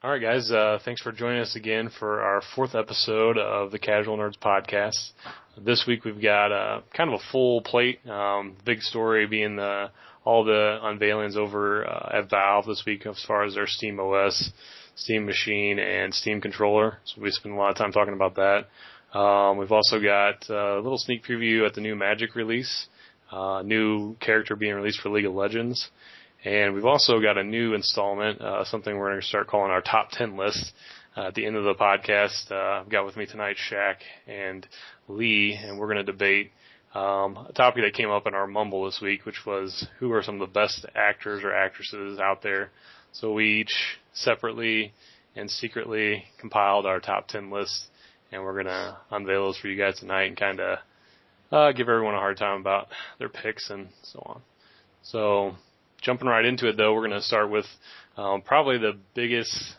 All right, guys. Thanks for joining us again for our fourth episode of the Casual Nerds podcast. This week we've got kind of a full plate. Big story being all the unveilings over at Valve this week as far as their Steam OS, Steam Machine, and Steam Controller. So we spent a lot of time talking about that. We've also got a little sneak preview at the new Magic release, new character being released for League of Legends. And we've also got a new installment, something we're going to start calling our top 10 list. At the end of the podcast, I've got with me tonight Shaq and Lee, and we're going to debate a topic that came up in our Mumble this week, which was who are some of the best actors or actresses out there. So we each separately and secretly compiled our top 10 list, and we're going to unveil those for you guys tonight and kind of give everyone a hard time about their picks and so on. So jumping right into it, though, we're going to start with probably the biggest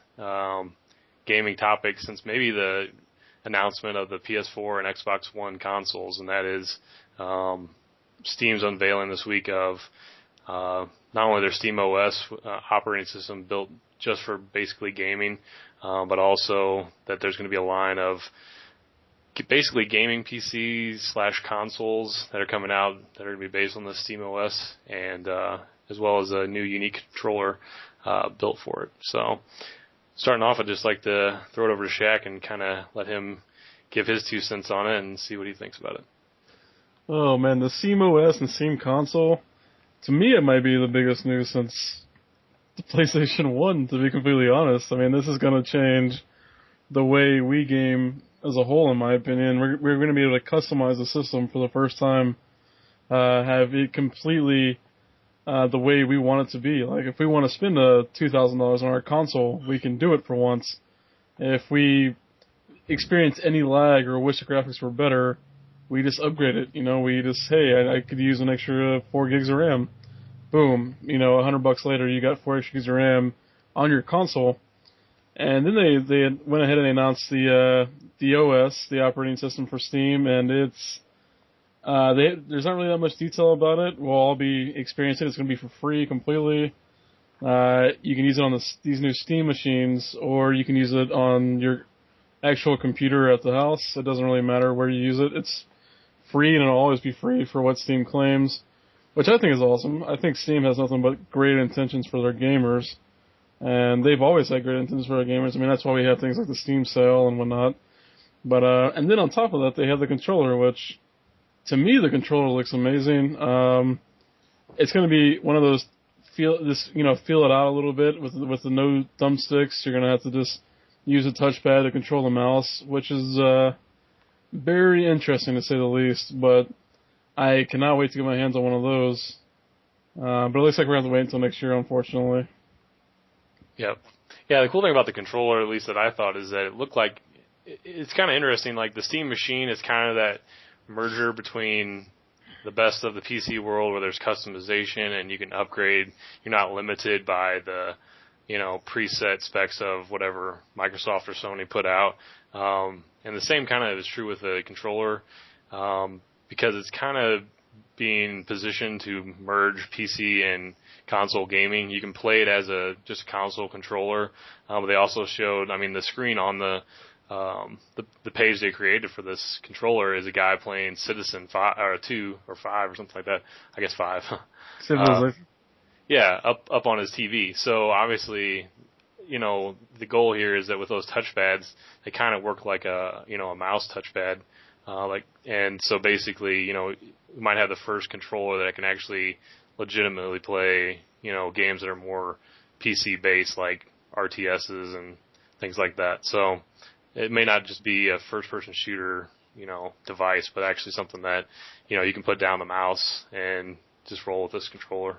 gaming topic since maybe the announcement of the PS4 and Xbox One consoles, and that is Steam's unveiling this week of not only their Steam OS operating system built just for basically gaming, but also that there's going to be a line of basically gaming PCs / consoles that are coming out that are going to be based on the Steam OS, and as well as a new unique controller built for it. So starting off, I'd just like to throw it over to Shaq and kind of let him give his 2 cents on it and see what he thinks about it. Oh man, the Steam OS and Steam console, to me it might be the biggest news since the PlayStation 1, to be completely honest. I mean, this is going to change the way we game as a whole, in my opinion. We're going to be able to customize the system for the first time, have it completely the way we want it to be. Like, if we want to spend $2,000 on our console, we can do it for once. If we experience any lag or wish the graphics were better, we just upgrade it. You know, we just, hey, I could use an extra 4 gigs of RAM. Boom. You know, $100 later, you got 4 extra gigs of RAM on your console. And then they went ahead and announced the OS, the operating system for Steam, and it's there's not really that much detail about it. We'll all be experiencing it. It's going to be for free completely. You can use it on these new Steam machines, or you can use it on your actual computer at the house. It doesn't really matter where you use it. It's free, and it'll always be free for what Steam claims, which I think is awesome. I think Steam has nothing but great intentions for their gamers, and they've always had great intentions for their gamers. I mean, that's why we have things like the Steam sale and whatnot. But and then on top of that, they have the controller, which, to me, the controller looks amazing. It's going to be one of those feel it out a little bit with the no thumbsticks. You're going to have to just use a touchpad to control the mouse, which is very interesting to say the least. But I cannot wait to get my hands on one of those. But it looks like we're going to have to wait until next year, unfortunately. Yep. Yeah, the cool thing about the controller, at least that I thought, is that it looked like it's kind of interesting. Like, the Steam machine is kind of that merger between the best of the PC world where there's customization and you can upgrade. You're not limited by the, preset specs of whatever Microsoft or Sony put out. And the same kind of is true with the controller, because it's kind of being positioned to merge PC and console gaming. You can play it as just a console controller, but they also showed, the screen on the page they created for this controller is a guy playing Citizen 5 or 2 or 5 or something like that. I guess 5. Yeah, up on his TV. So obviously, the goal here is that with those touchpads, they kind of work like a mouse touchpad. And so basically, we might have the first controller that can actually legitimately play, games that are more PC based, like RTSs and things like that. So it may not just be a first-person shooter, device, but actually something that, you can put down the mouse and just roll with this controller.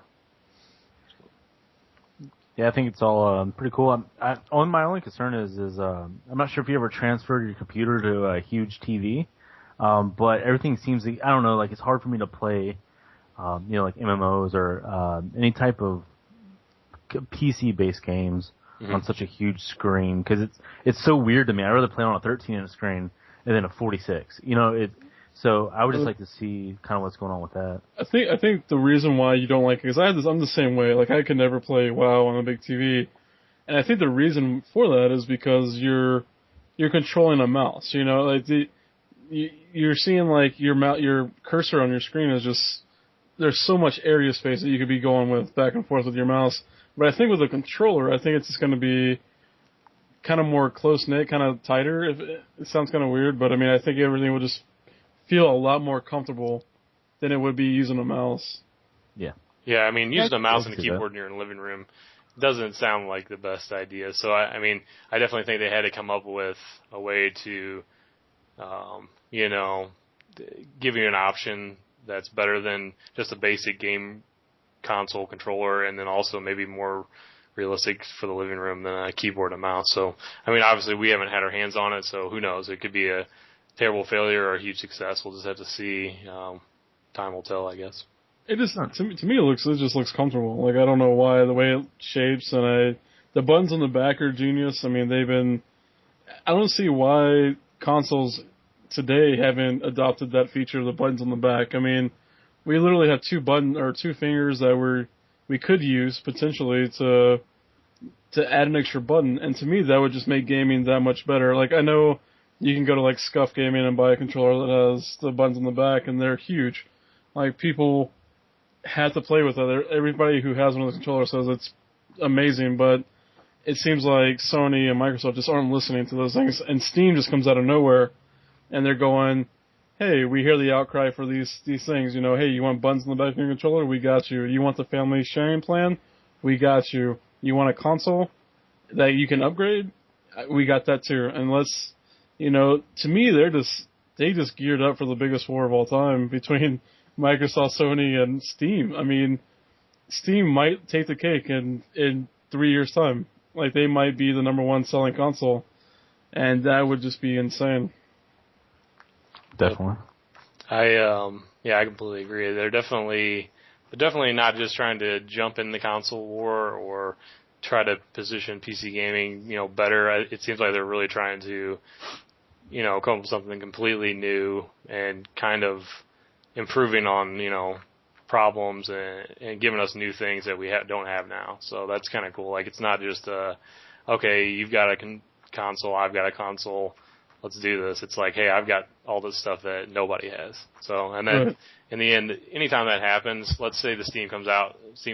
Yeah, I think it's all pretty cool. My only concern is I'm not sure if you ever transferred your computer to a huge TV, but everything seems I don't know, like it's hard for me to play, like MMOs or any type of PC-based games on such a huge screen, because it's so weird to me. I'd rather play on a 13-inch screen than a 46. So I would just like to see kind of what's going on with that. I think the reason why you don't like it is I'm the same way. Like, I could never play WoW on a big TV, And I think the reason for that is because you're controlling a mouse. You know, like you're seeing like your cursor on your screen is just, there's so much area space that you could be going with back and forth with your mouse. But I think with a controller, I think it's just going to be kind of more close-knit, kind of tighter. It sounds kind of weird, but I mean, I think everything will just feel a lot more comfortable than it would be using a mouse. Yeah. Yeah, I mean, using a mouse and a keyboard in your living room doesn't sound like the best idea. So, I mean, I definitely think they had to come up with a way to, you know, give you an option that's better than just a basic game console controller, and then also maybe more realistic for the living room than a keyboard and mouse. So, I mean, obviously we haven't had our hands on it, so who knows? It could be a terrible failure or a huge success. We'll just have to see. Time will tell, I guess. It just to me it just looks comfortable. Like, I don't know why, the way it shapes, and the buttons on the back are genius. I mean, I don't see why consoles today haven't adopted that feature of the buttons on the back. I mean, we literally have two fingers that we could use potentially to add an extra button, and to me that would just make gaming that much better. Like, I know you can go to like Scuff Gaming and buy a controller that has the buttons on the back, and they're huge. Like, people have to play with it. Everybody who has one of the controllers says it's amazing, but it seems like Sony and Microsoft just aren't listening to those things, and Steam just comes out of nowhere, and they're going, hey, we hear the outcry for these things, you know, hey, you want buttons in the back of your controller? We got you. You want the family sharing plan? We got you. You want a console that you can upgrade? We got that too. And let's, you know, to me, they just geared up for the biggest war of all time between Microsoft, Sony, and Steam. I mean, Steam might take the cake in 3 years' time. Like, they might be the number one selling console, and that would just be insane. Definitely. I completely agree. They're definitely not just trying to jump in the console war or try to position PC gaming, you know, better. It seems like they're really trying to, you know, come up with something completely new and kind of improving on, you know, problems and giving us new things that we don't have now. So that's kind of cool. Like, it's not just okay, you've got a console, I've got a console, let's do this. It's like, hey, I've got all this stuff that nobody has. So, and then in the end, anytime that happens, let's say the Steam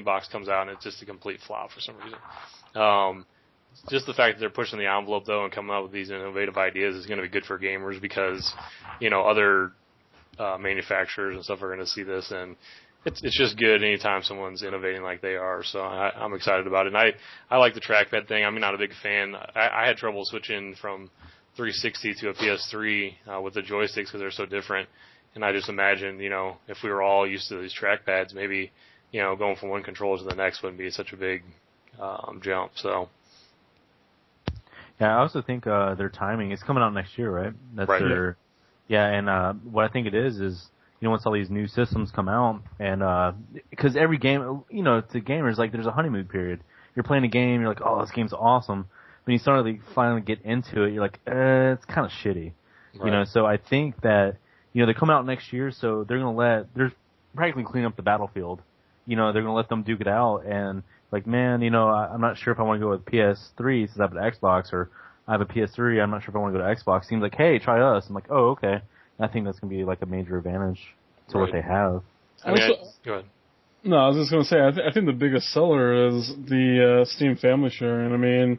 box comes out and it's just a complete flop for some reason. Just the fact that they're pushing the envelope though and coming up with these innovative ideas is going to be good for gamers, because, you know, other manufacturers and stuff are going to see this, and it's just good anytime someone's innovating like they are. So I'm excited about it. And I like the trackpad thing. I'm not a big fan. I had trouble switching from 360 to a PS3 with the joysticks because they're so different. And I just imagine, you know, if we were all used to these trackpads, maybe, you know, going from one controller to the next wouldn't be such a big jump. So. Yeah, I also think their timing is coming out next year, right? That's right. Yeah, and what I think it is, you know, once all these new systems come out, and because every game, you know, to gamers, like, there's a honeymoon period. You're playing a game, you're like, oh, this game's awesome. When you start to finally get into it, you're like, it's kind of shitty. Right. You know, so I think that, you know, they come out next year, so they're practically cleaning up the battlefield. You know, they're going to let them duke it out, and like, man, you know, I'm not sure if I want to go with PS3 since I have an Xbox, or I have a PS3, I'm not sure if I want to go to Xbox. Seems like, hey, try us. I'm like, oh, okay. And I think that's going to be like a major advantage to what they have. I mean, go ahead. No, I was just going to say, I think the biggest seller is the Steam Family Sharing. I mean,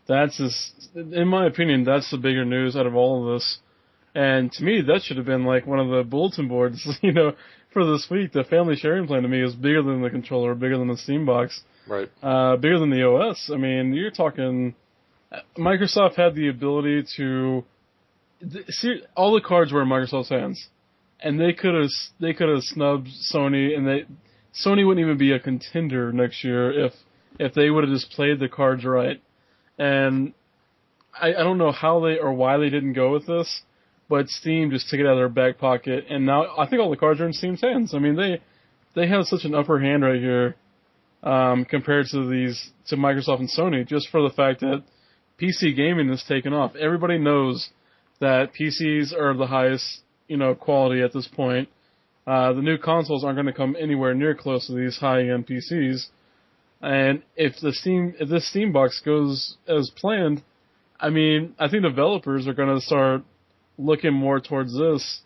that's just, in my opinion, that's the bigger news out of all of this. And to me, that should have been like one of the bulletin boards, you know, for this week. The Family Sharing plan to me is bigger than the controller, bigger than the Steam box. Right. Bigger than the OS. I mean, you're talking, Microsoft had the ability to see, all the cards were in Microsoft's hands, and they could have snubbed Sony, and Sony wouldn't even be a contender next year if they would have just played the cards right. And I don't know how or why they didn't go with this, but Steam just took it out of their back pocket, and now I think all the cards are in Steam's hands. I mean, they have such an upper hand right here compared to Microsoft and Sony, just for the fact that PC gaming has taken off. Everybody knows that PCs are the highest, you know, quality at this point. The new consoles aren't going to come anywhere near close to these high-end PCs. And if this Steam box goes as planned, I mean, I think developers are going to start looking more towards this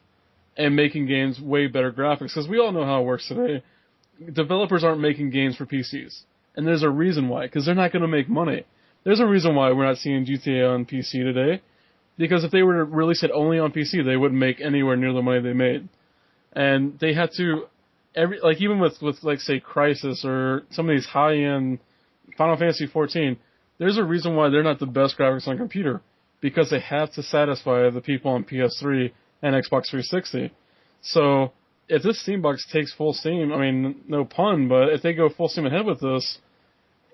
and making games way better graphics, because we all know how it works today. Developers aren't making games for PCs, and there's a reason why, because they're not going to make money. There's a reason why we're not seeing GTA on PC today, because if they were to release it only on PC, they wouldn't make anywhere near the money they made. And they had to, even with like, say, Crysis or some of these high-end Final Fantasy 14, there's a reason why they're not the best graphics on computer, because they have to satisfy the people on PS3 and Xbox 360. So if this Steam box takes full steam, I mean, no pun, but if they go full steam ahead with this,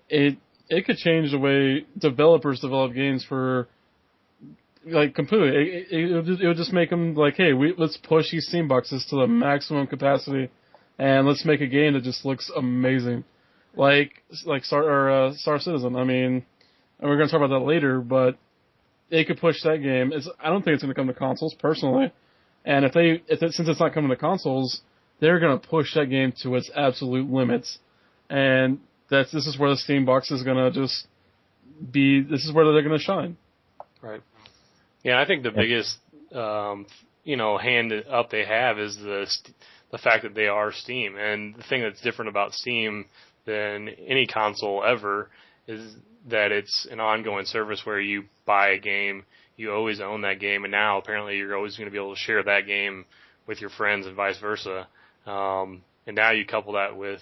it could change the way developers develop games for, like, completely. It would just make them like, hey, let's push these Steam boxes to the maximum capacity, and let's make a game that just looks amazing, like Star Citizen. I mean, and we're going to talk about that later, but they could push that game. I don't think it's going to come to consoles, personally. And since it's not coming to consoles, they're going to push that game to its absolute limits. And this is where the Steam box is going to just be. This is where they're going to shine. Right. Yeah, I think the biggest, hand up they have is the fact that they are Steam. And the thing that's different about Steam than any console ever is that it's an ongoing service where you buy a game, you always own that game, and now apparently you're always going to be able to share that game with your friends and vice versa. And now you couple that with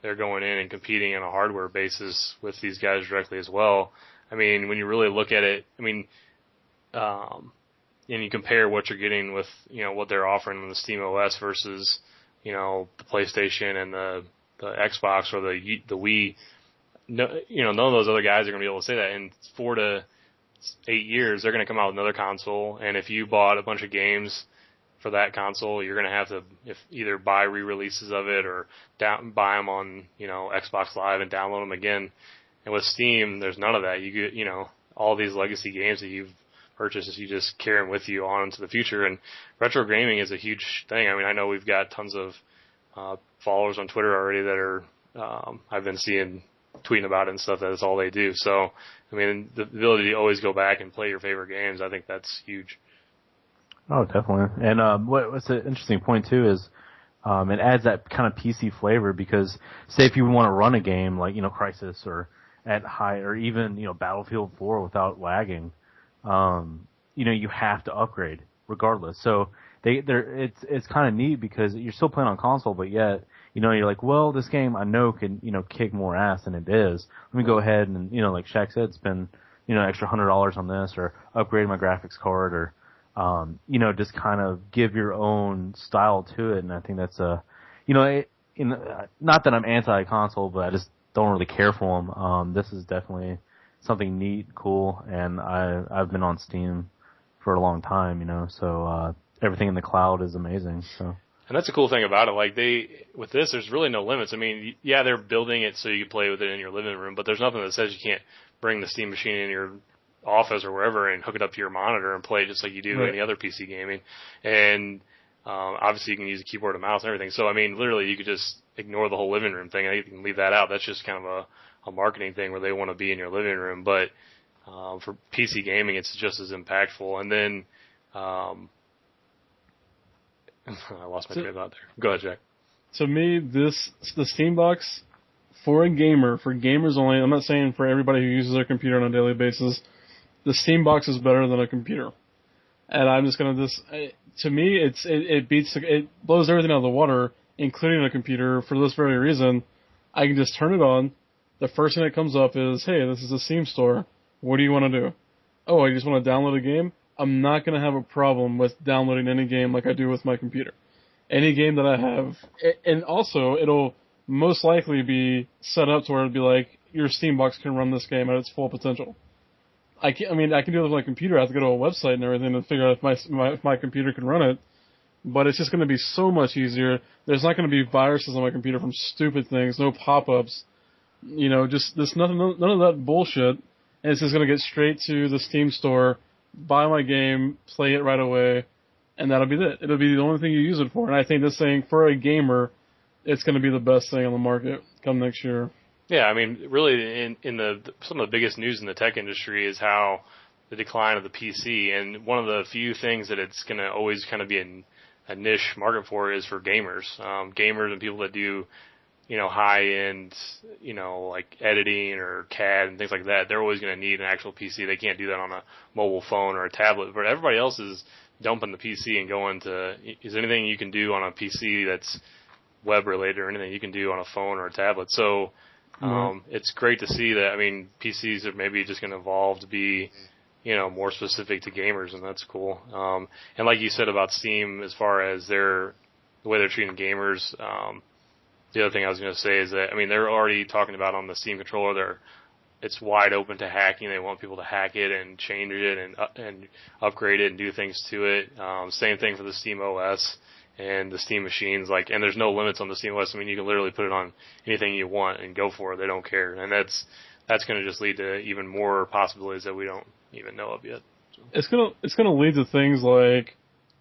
they're going in and competing on a hardware basis with these guys directly as well. I mean, when you really look at it, and you compare what you're getting with, what they're offering on the Steam OS versus, the PlayStation and the Xbox or the Wii. No, none of those other guys are going to be able to say that. In 4 to 8 years, they're going to come out with another console, and if you bought a bunch of games for that console, you're going to have to either buy re-releases of it or buy them on, Xbox Live and download them again. And with Steam, there's none of that. You get, all these legacy games that you've purchased, you just carry them with you on into the future. And retro gaming is a huge thing. I mean, I know we've got tons of followers on Twitter already that are I've been seeing tweeting about it and stuff. That's all they do. So, I mean, the ability to always go back and play your favorite games, I think that's huge. Oh, definitely. And what's an interesting point too is it adds that kind of PC flavor, because say if you want to run a game like Crysis or at high, or even Battlefield 4 without lagging, you have to upgrade regardless. So it's kind of neat because you're still playing on console, but yet you're like, well, this game I know can kick more ass than it is. Let me go ahead and like Shaq said, spend extra $100 on this, or upgrade my graphics card, or just kind of give your own style to it. And I think that's not that I'm anti-console, but I just don't really care for them. This is definitely something neat, cool, and I've been on Steam for a long time, so everything in the cloud is amazing. So. And that's the cool thing about it. Like with this, there's really no limits. I mean, yeah, they're building it so you can play with it in your living room, but there's nothing that says you can't bring the Steam machine in your office or wherever and hook it up to your monitor and play just like you do any other PC gaming. And obviously you can use a keyboard and mouse and everything. So, I mean, literally you could just ignore the whole living room thing. You can leave that out. That's just kind of a marketing thing where they want to be in your living room. But for PC gaming, it's just as impactful. And then I lost my train of thought there. Go ahead, Jack. To me, the Steam box, for gamers only, I'm not saying for everybody who uses their computer on a daily basis, the Steam box is better than a computer. And I'm just going to to me, it blows everything out of the water, including a computer, for this very reason. I can just turn it on. The first thing that comes up is, hey, this is a Steam store. What do you want to do? Oh, I just want to download a game? I'm not going to have a problem with downloading any game like I do with my computer. Any game that I have, and also it'll most likely be set up to where it'll be like, your Steam box can run this game at its full potential. I can do it with my computer. I have to go to a website and everything to figure out if my computer can run it. But it's just going to be so much easier. There's not going to be viruses on my computer from stupid things, no pop-ups. Just none of that bullshit. And it's just going to get straight to the Steam store, buy my game, play it right away, and that'll be it. It'll be the only thing you use it for. And I think this thing, for a gamer, it's going to be the best thing on the market come next year. Yeah, I mean, really, in some of the biggest news in the tech industry is how the decline of the PC, and one of the few things that it's going to always kind of be a niche market for is for gamers, gamers and people that do, high end, like editing or CAD and things like that. They're always going to need an actual PC. They can't do that on a mobile phone or a tablet. But everybody else is dumping the PC and going to, is there anything you can do on a PC that's web related or anything you can do on a phone or a tablet? So it's great to see that. I mean, PCs are maybe just going to evolve to be, more specific to gamers, and that's cool. And like you said about Steam, as far as the way they're treating gamers, the other thing I was going to say is that, I mean, they're already talking about on the Steam controller, it's wide open to hacking. They want people to hack it and change it and upgrade it and do things to it. Same thing for the Steam OS and the Steam machines. And there's no limits on the Steam OS. I mean, you can literally put it on anything you want and go for it. They don't care. And that's going to just lead to even more possibilities that we don't even know of yet. So. It's gonna lead to things like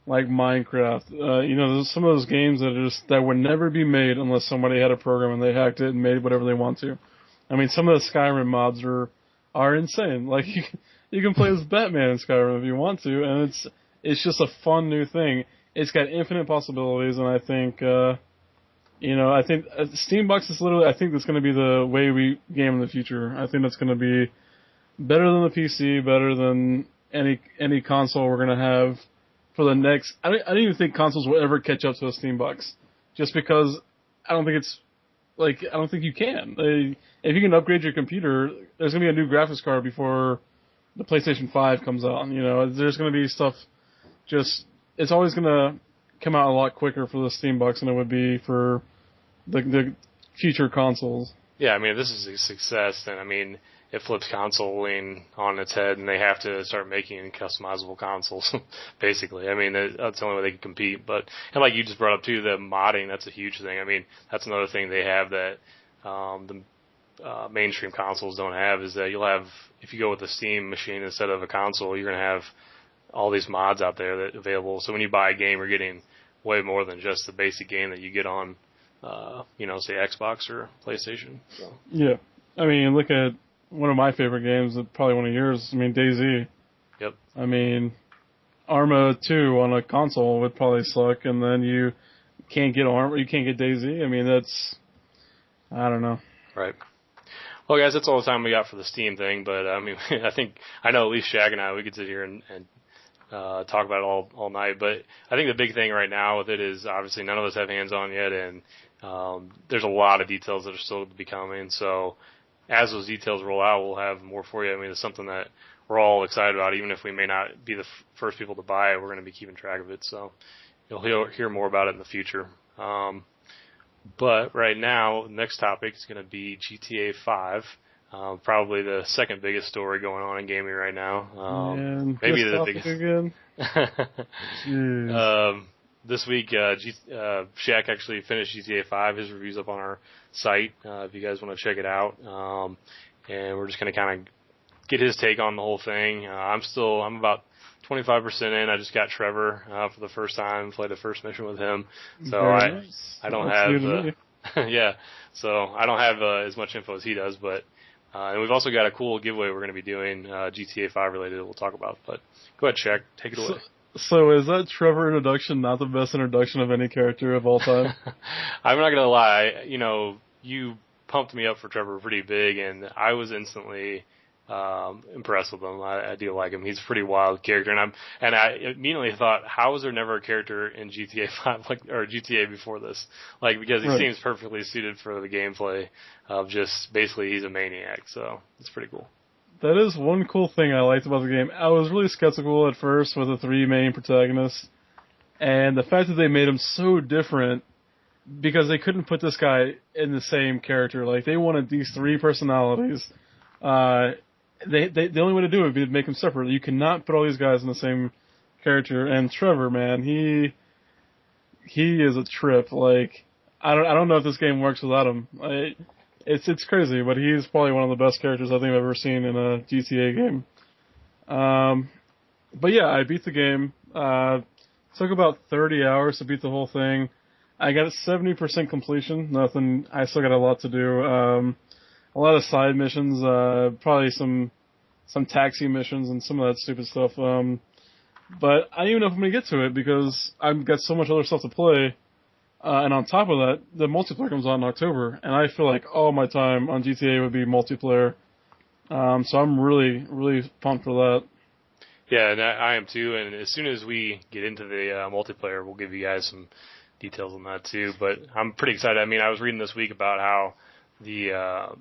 Minecraft. There's some of those games that would never be made unless somebody had a program and they hacked it and made whatever they want to. I mean, some of the Skyrim mods are insane. Like you can play as Batman in Skyrim if you want to, and it's just a fun new thing. It's got infinite possibilities, and I think I think Steambox is literally, I think that's going to be the way we game in the future. I think that's going to be better than the PC, better than any console we're going to have for the next. I don't even think consoles will ever catch up to a Steambox, just because I don't think you can. If you can upgrade your computer, there's going to be a new graphics card before the PlayStation 5 comes out. There's going to be stuff. It's always going to come out a lot quicker for the Steambox than it would be for the future consoles. Yeah, I mean, if this is a success, then, I mean, it flips consoling on its head, and they have to start making customizable consoles, basically. I mean, that's the only way they can compete. And like you just brought up, too, the modding, that's a huge thing. I mean, that's another thing they have that the mainstream consoles don't have, is that you'll have, if you go with a Steam machine instead of a console, you're going to have all these mods out there that are available. So when you buy a game, you're getting way more than just the basic game that you get on, say Xbox or PlayStation. So. Yeah. I mean, look at one of my favorite games, probably one of yours, DayZ. Yep. I mean, Arma 2 on a console would probably suck, and then you can't get DayZ. I mean, I don't know. Right. Well, guys, that's all the time we got for the Steam thing, but I mean, I know at least Shaq and I, we could sit here and talk about it all night, but I think the big thing right now with it is obviously none of us have hands on yet, and there's a lot of details that are still to be coming, so as those details roll out, we'll have more for you. I mean, it's something that we're all excited about, even if we may not be the first people to buy it, we're going to be keeping track of it, so you'll hear more about it in the future. But right now, next topic is going to be GTA 5. Probably the second biggest story going on in gaming right now. Maybe the biggest. Again. This week, Shaq actually finished GTA 5. His review's up on our site if you guys want to check it out. And we're just going to kind of get his take on the whole thing. I'm about 25% in. I just got Trevor for the first time, played the first mission with him. So I don't have so I don't have as much info as he does, but and we've also got a cool giveaway we're going to be doing GTA 5 related that we'll talk about. But go ahead, Shaq, take it away. So is that Trevor introduction not the best introduction of any character of all time? I'm not going to lie, you pumped me up for Trevor pretty big, and I was instantly impressed with him. I do like him. He's a pretty wild character, and I immediately thought, how was there never a character in GTA 5 or GTA before this? Because he seems perfectly suited for the gameplay of just basically he's a maniac. So it's pretty cool. That is one cool thing I liked about the game. I was really skeptical at first with the three main protagonists, and the fact that they made him so different because they couldn't put this guy in the same character. They wanted these three personalities. The only way to do it would be to make them separate. You cannot put all these guys in the same character. And Trevor, man, he is a trip. I don't know if this game works without him. It's crazy, but he's probably one of the best characters I think I've ever seen in a GTA game. But yeah, I beat the game. Took about 30 hours to beat the whole thing. I got 70% completion. I still got a lot to do. a lot of side missions, probably some taxi missions and some of that stupid stuff. But I don't even know if I'm gonna get to it because I've got so much other stuff to play. And on top of that, the multiplayer comes out in October, and I feel like all my time on GTA would be multiplayer. So I'm really, really pumped for that. Yeah, and I am too. And as soon as we get into the multiplayer, we'll give you guys some details on that too. But I'm pretty excited. I mean, I was reading this week about how the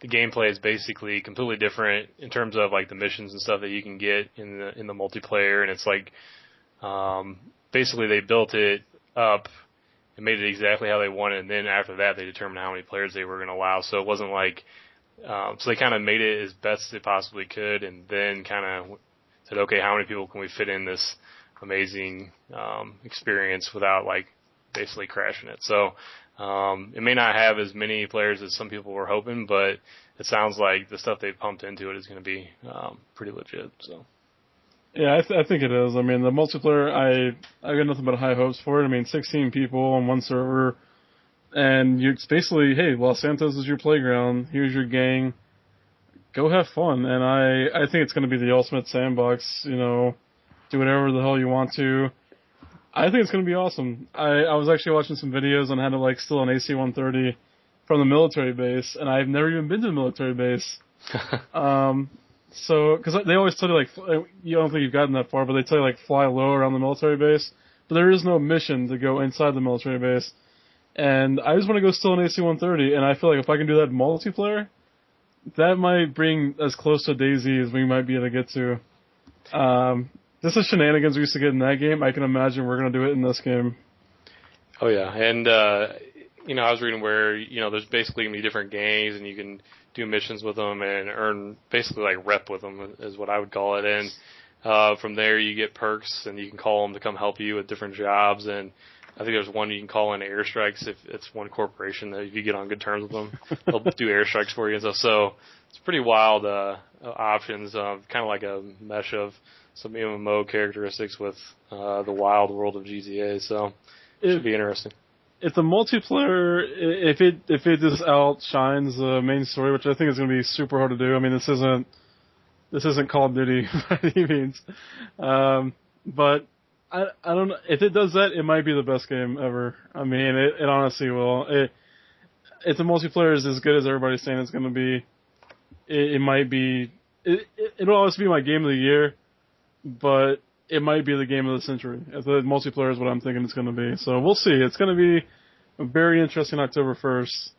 gameplay is basically completely different in terms of like the missions and stuff that you can get in the multiplayer, and it's like basically they built it up and made it exactly how they wanted, and then after that they determined how many players they were going to allow. So it wasn't like so they kind of made it as best they possibly could, and then kind of said, okay, how many people can we fit in this amazing experience without like basically crashing it. So it may not have as many players as some people were hoping, but it sounds like the stuff they've pumped into it is going to be pretty legit. So. Yeah, I think it is. I mean, the multiplayer, I got nothing but high hopes for it. I mean, 16 people on one server, and it's basically, hey, Los Santos is your playground. Here's your gang. Go have fun. And I think it's going to be the ultimate sandbox. You know, do whatever the hell you want to. I think it's going to be awesome. I was actually watching some videos on how to like steal an AC-130 from the military base, and I've never even been to the military base. So, because they always tell you, like, you don't think you've gotten that far, but they tell you, like, fly low around the military base. But there is no mission to go inside the military base. And I just want to go steal an AC-130, and I feel like if I can do that in multiplayer, that might bring as close to DayZ as we might be able to get to. This is shenanigans we used to get in that game. I can imagine we're going to do it in this game. Oh, yeah. And, you know, I was reading where, you know, there's basically going to be different gangs, and you can do missions with them and earn basically like rep with them is what I would call it. And from there you get perks and you can call them to come help you with different jobs. And I think there's one you can call in airstrikes if it's one corporation that if you get on good terms with them, they'll do airstrikes for you and stuff. So it's pretty wild options, kind of like a mesh of some MMO characteristics with the wild world of GTA. So it should be interesting. If the multiplayer, if it just outshines the main story, which I think is going to be super hard to do. I mean, this isn't Call of Duty by any means, but I don't know if it does that. It might be the best game ever. I mean, it honestly will. If the multiplayer is as good as everybody's saying it's going to be, it might be. It'll always be my game of the year, but it might be the game of the century. If the multiplayer is what I'm thinking it's going to be. So we'll see. It's going to be very interesting October 1st.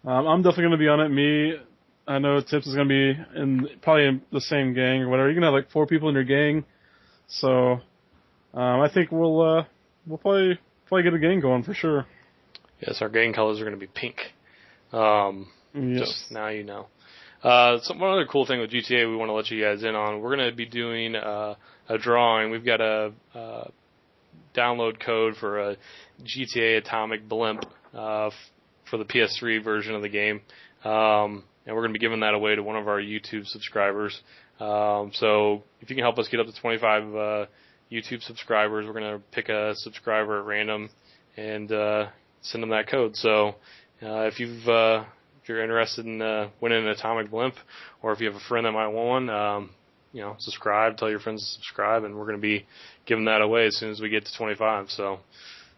I'm definitely going to be on it. I know Tips is going to be probably in the same gang or whatever. You're going to have like 4 people in your gang. So I think we'll probably get a gang going for sure. Yes, our gang colors are going to be pink. Yes. Just now you know. One other cool thing with GTA we want to let you guys in on, we're going to be doing a drawing. We've got a download code for a GTA Atomic Blimp for the PS3 version of the game. And we're going to be giving that away to one of our YouTube subscribers. So if you can help us get up to 25 YouTube subscribers, we're going to pick a subscriber at random and send them that code. So if you're interested in winning an Atomic Blimp, or if you have a friend that might want one, you know, subscribe, tell your friends to subscribe, and we're going to be giving that away as soon as we get to 25. So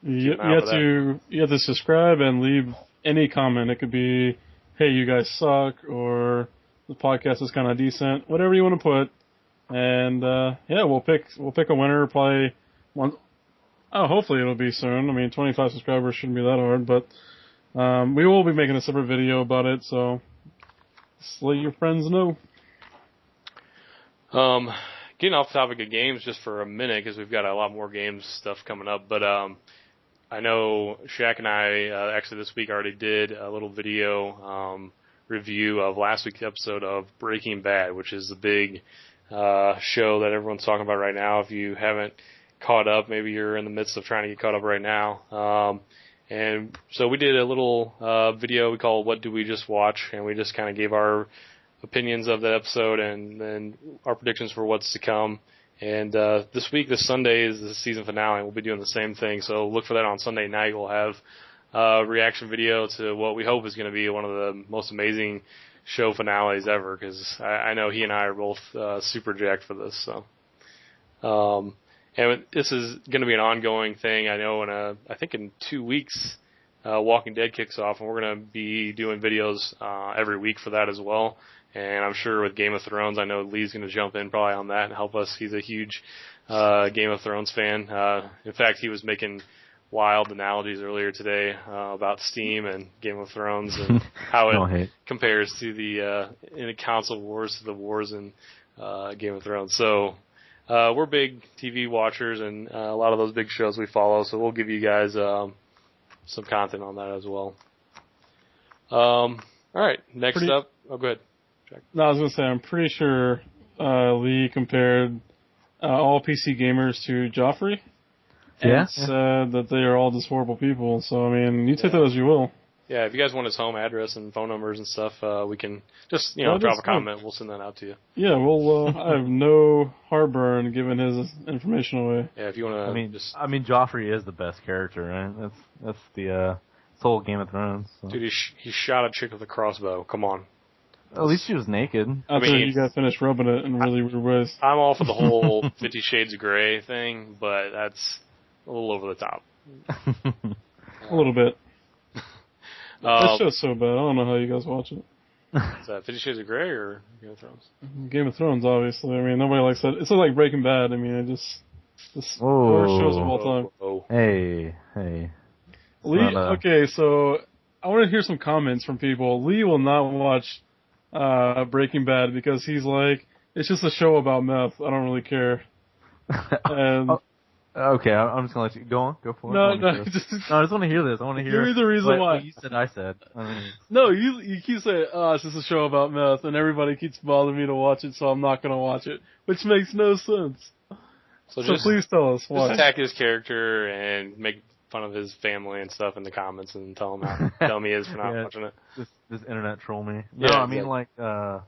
you have to subscribe and leave any comment. It could be, hey, you guys suck, or the podcast is kind of decent, whatever you want to put. And we'll pick a winner probably one. Oh, hopefully it'll be soon. I mean, 25 subscribers shouldn't be that hard, but we will be making a separate video about it, so just let your friends know. Getting off the topic of games just for a minute, because we've got a lot more games stuff coming up, but I know Shaq and I actually this week already did a little video review of last week's episode of Breaking Bad, which is the big show that everyone's talking about right now. If you haven't caught up, maybe you're in the midst of trying to get caught up right now. And so we did a little video we call What Do We Just Watch, and we just kind of gave our opinions of that episode and then our predictions for what's to come. And this week, this Sunday, is the season finale, and we'll be doing the same thing. So look for that on Sunday night. We'll have reaction video to what we hope is going to be one of the most amazing show finales ever, because I know he and I are both super jacked for this. So, and this is going to be an ongoing thing. I know I think in 2 weeks, Walking Dead kicks off, and we're going to be doing videos every week for that as well. And I'm sure with Game of Thrones, I know Lee's going to jump in probably on that and help us. He's a huge Game of Thrones fan. In fact, he was making wild analogies earlier today about Steam and Game of Thrones and how it compares to the in the console wars to the wars in Game of Thrones. So we're big TV watchers, and a lot of those big shows we follow. So we'll give you guys some content on that as well. All right, next up. Oh, go ahead. Jack. No, I was going to say, I'm pretty sure Lee compared all PC gamers to Joffrey. And said that they are all just horrible people. So, I mean, you take that as you will. Yeah, if you guys want his home address and phone numbers and stuff, we can just, drop a comment. We'll send that out to you. Yeah, well, I have no heartburn giving his information away. Yeah, if you want to I mean, Joffrey is the best character, right? That's the whole Game of Thrones. So. Dude, he shot a chick with a crossbow. Come on. At least she was naked. I mean, you got finished rubbing it in really weird ways. I'm all for the whole 50 Shades of Grey thing, but that's a little over the top. A little bit. That show's so bad. I don't know how you guys watch it. Is that 50 Shades of Grey or Game of Thrones? Game of Thrones, obviously. I mean, nobody likes that. It's like Breaking Bad. I mean, it's the worst shows of all time. Hey. Lee, okay, so I want to hear some comments from people. Lee will not watch Breaking Bad because he's like, it's just a show about meth. I don't really care. And okay, I'm just gonna let you go on. Go for it. No, I just want to hear this. I want to hear. Give me the reason why. What you said. I said. No, you keep saying, it's just a show about meth, and everybody keeps bothering me to watch it, so I'm not gonna watch it, which makes no sense. So please tell us why. Just attack his character and make fun of his family and stuff in the comments, and tell him how dumb he is for not watching it. This internet troll me. No, I mean I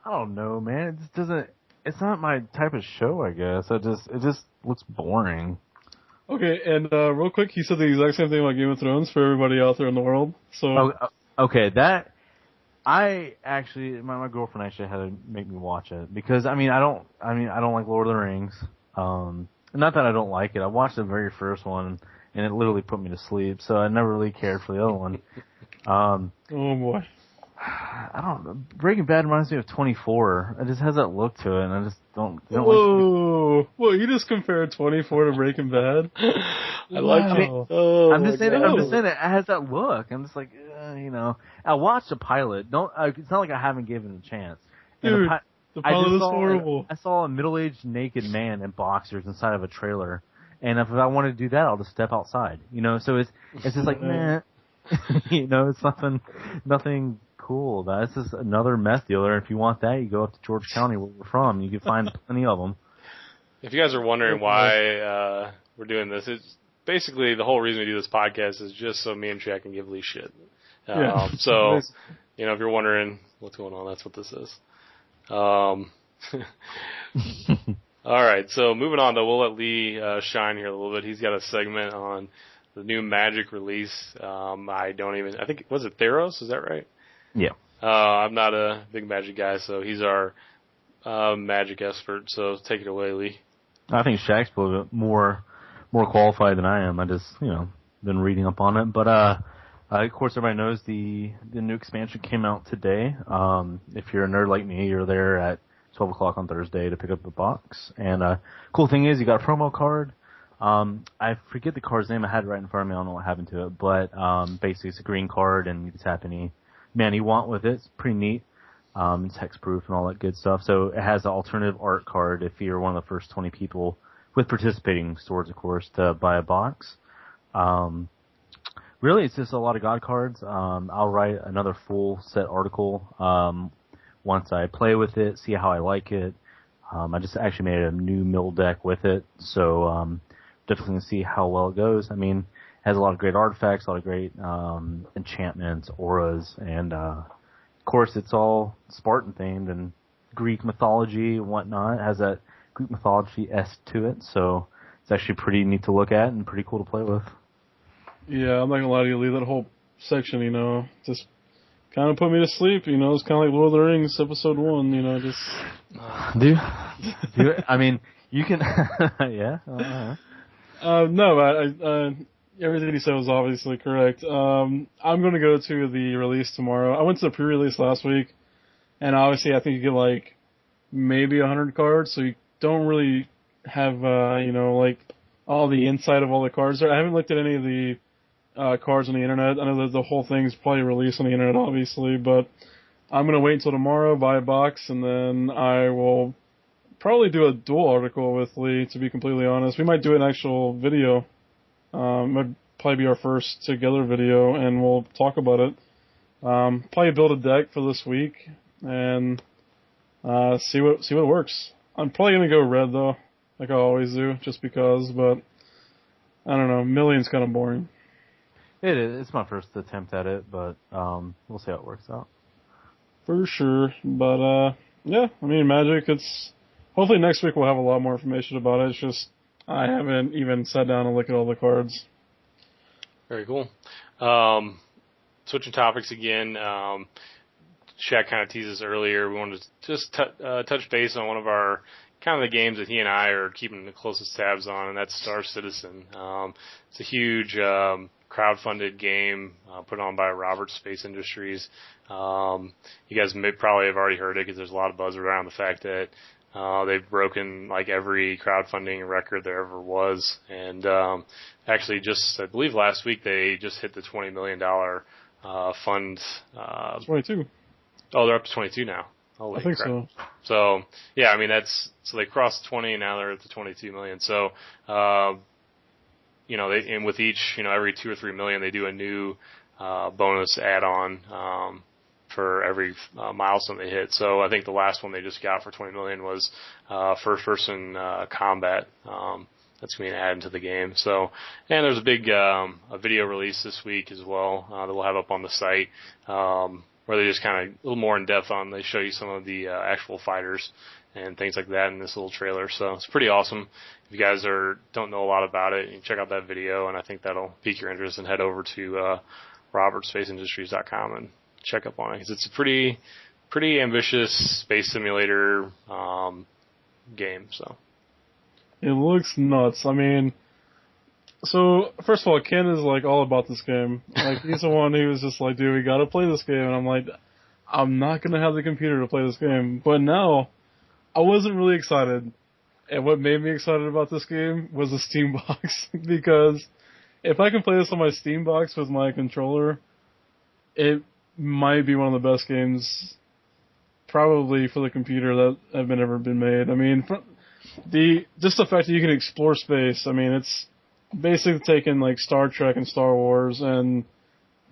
don't know, man. It just doesn't. It's not my type of show, I guess. It just looks boring. Okay, and real quick, he said the exact same thing about Game of Thrones for everybody out there in the world. So okay, that I actually my girlfriend actually had to make me watch it because I don't like Lord of the Rings. Not that I don't like it. I watched the very first one and it literally put me to sleep, so I never really cared for the other one. Oh boy. I don't know. Breaking Bad reminds me of 24. It just has that look to it, and I just don't Whoa! Whoa! You just compared 24 to Breaking Bad? I like it. I'm just saying that it has that look. I'm just like, I watched the pilot. It's not like I haven't given it a chance. Dude, the pilot is horrible. I saw a middle-aged naked man in boxers inside of a trailer, and if I want to do that, I'll just step outside. So it's just like, meh. It's nothing cool about it. It's just another meth dealer. If you want that, you go up to George County where we're from. You can find plenty of them. If you guys are wondering why we're doing this, it's basically the whole reason we do this podcast is just so me and Jack can give Lee shit. So, if you're wondering what's going on, that's what this is. All right, so moving on, though, we'll let Lee shine here a little bit. He's got a segment on the new Magic release. I think, was it Theros? Is that right? Yeah. I'm not a big Magic guy, so he's our Magic expert. So take it away, Lee. I think Shaq's a little bit more qualified than I am. I just, been reading up on it. But of course, everybody knows the new expansion came out today. If you're a nerd like me, you're there at 12 o'clock on Thursday to pick up the box. And cool thing is, you got a promo card. I forget the card's name. I had it right in front of me. I don't know what happened to it. But basically, it's a green card, and you can tap any man you want with it. It's pretty neat. It's hexproof and all that good stuff. So it has an alternative art card if you're one of the first 20 people with participating stores, of course, to buy a box. Really, it's just a lot of God cards. I'll write another full set article once I play with it, see how I like it. I just actually made a new mill deck with it, so definitely going to see how well it goes. I mean, it has a lot of great artifacts, a lot of great enchantments, auras, and of course it's all Spartan themed and Greek mythology and whatnot. It has that Greek mythology-esque to it, so it's actually pretty neat to look at and pretty cool to play with. Yeah, I'm not gonna lie to you, Lee. That whole section, just kind of put me to sleep. It's kind of like Lord of the Rings Episode 1. Just. I mean, you can. Yeah. No, everything he said was obviously correct. I'm gonna go to the release tomorrow. I went to the pre-release last week, and obviously I think you get like maybe 100 cards, so you don't really have like all the inside of all the cards there. I haven't looked at any of the cards on the internet. I know that the whole thing's probably released on the internet, obviously, but I'm gonna wait until tomorrow, buy a box, and then I will probably do a dual article with Lee. To be completely honest, we might do an actual video. Might probably be our first together video, and we'll talk about it. Probably build a deck for this week and see what works. I'm probably gonna go red though, like I always do, just because. But I don't know, million's kind of boring. It is. It's my first attempt at it, but we'll see how it works out. For sure, but yeah, I mean, Magic. Hopefully next week we'll have a lot more information about it. It's just I haven't even sat down and looked at all the cards. Very cool. Switching topics again. Shaq kind of teased us earlier. We wanted to just touch base on one of our kind of the games that he and I are keeping the closest tabs on, and that's Star Citizen. It's a huge crowdfunded game put on by Roberts Space Industries. You guys may probably have already heard it because there's a lot of buzz around the fact that they've broken like every crowdfunding record there ever was, and actually just I believe last week they just hit the $20 million fund. 22. Oh, they're up to 22 now. Holy I think crap. so. So yeah, I mean so they crossed 20 and now they're at the 22 million. So and with each every 2 or 3 million they do a new bonus add-on for every milestone they hit. So I think the last one they just got for 20 million was first-person combat. That's going to be added to the game. So, and there's a big a video release this week as well that we'll have up on the site where they just kind of a little more in depth on. They show you some of the actual fighters and things like that in this little trailer. So it's pretty awesome. If you guys don't know a lot about it, you can check out that video, and I think that'll pique your interest, and head over to robertsspaceindustries.com and check up on it, because it's a pretty ambitious space simulator game. So it looks nuts. I mean, so first of all, Ken is like all about this game. Like he's the one who was just like, dude, we gotta play this game, and I'm like, I'm not gonna have the computer to play this game. But now, I wasn't really excited, and what made me excited about this game was the Steam box, because if I can play this on my Steam box with my controller, it might be one of the best games probably for the computer that have ever been made. I mean, just the fact that you can explore space, I mean, it's basically taking like Star Trek and Star Wars and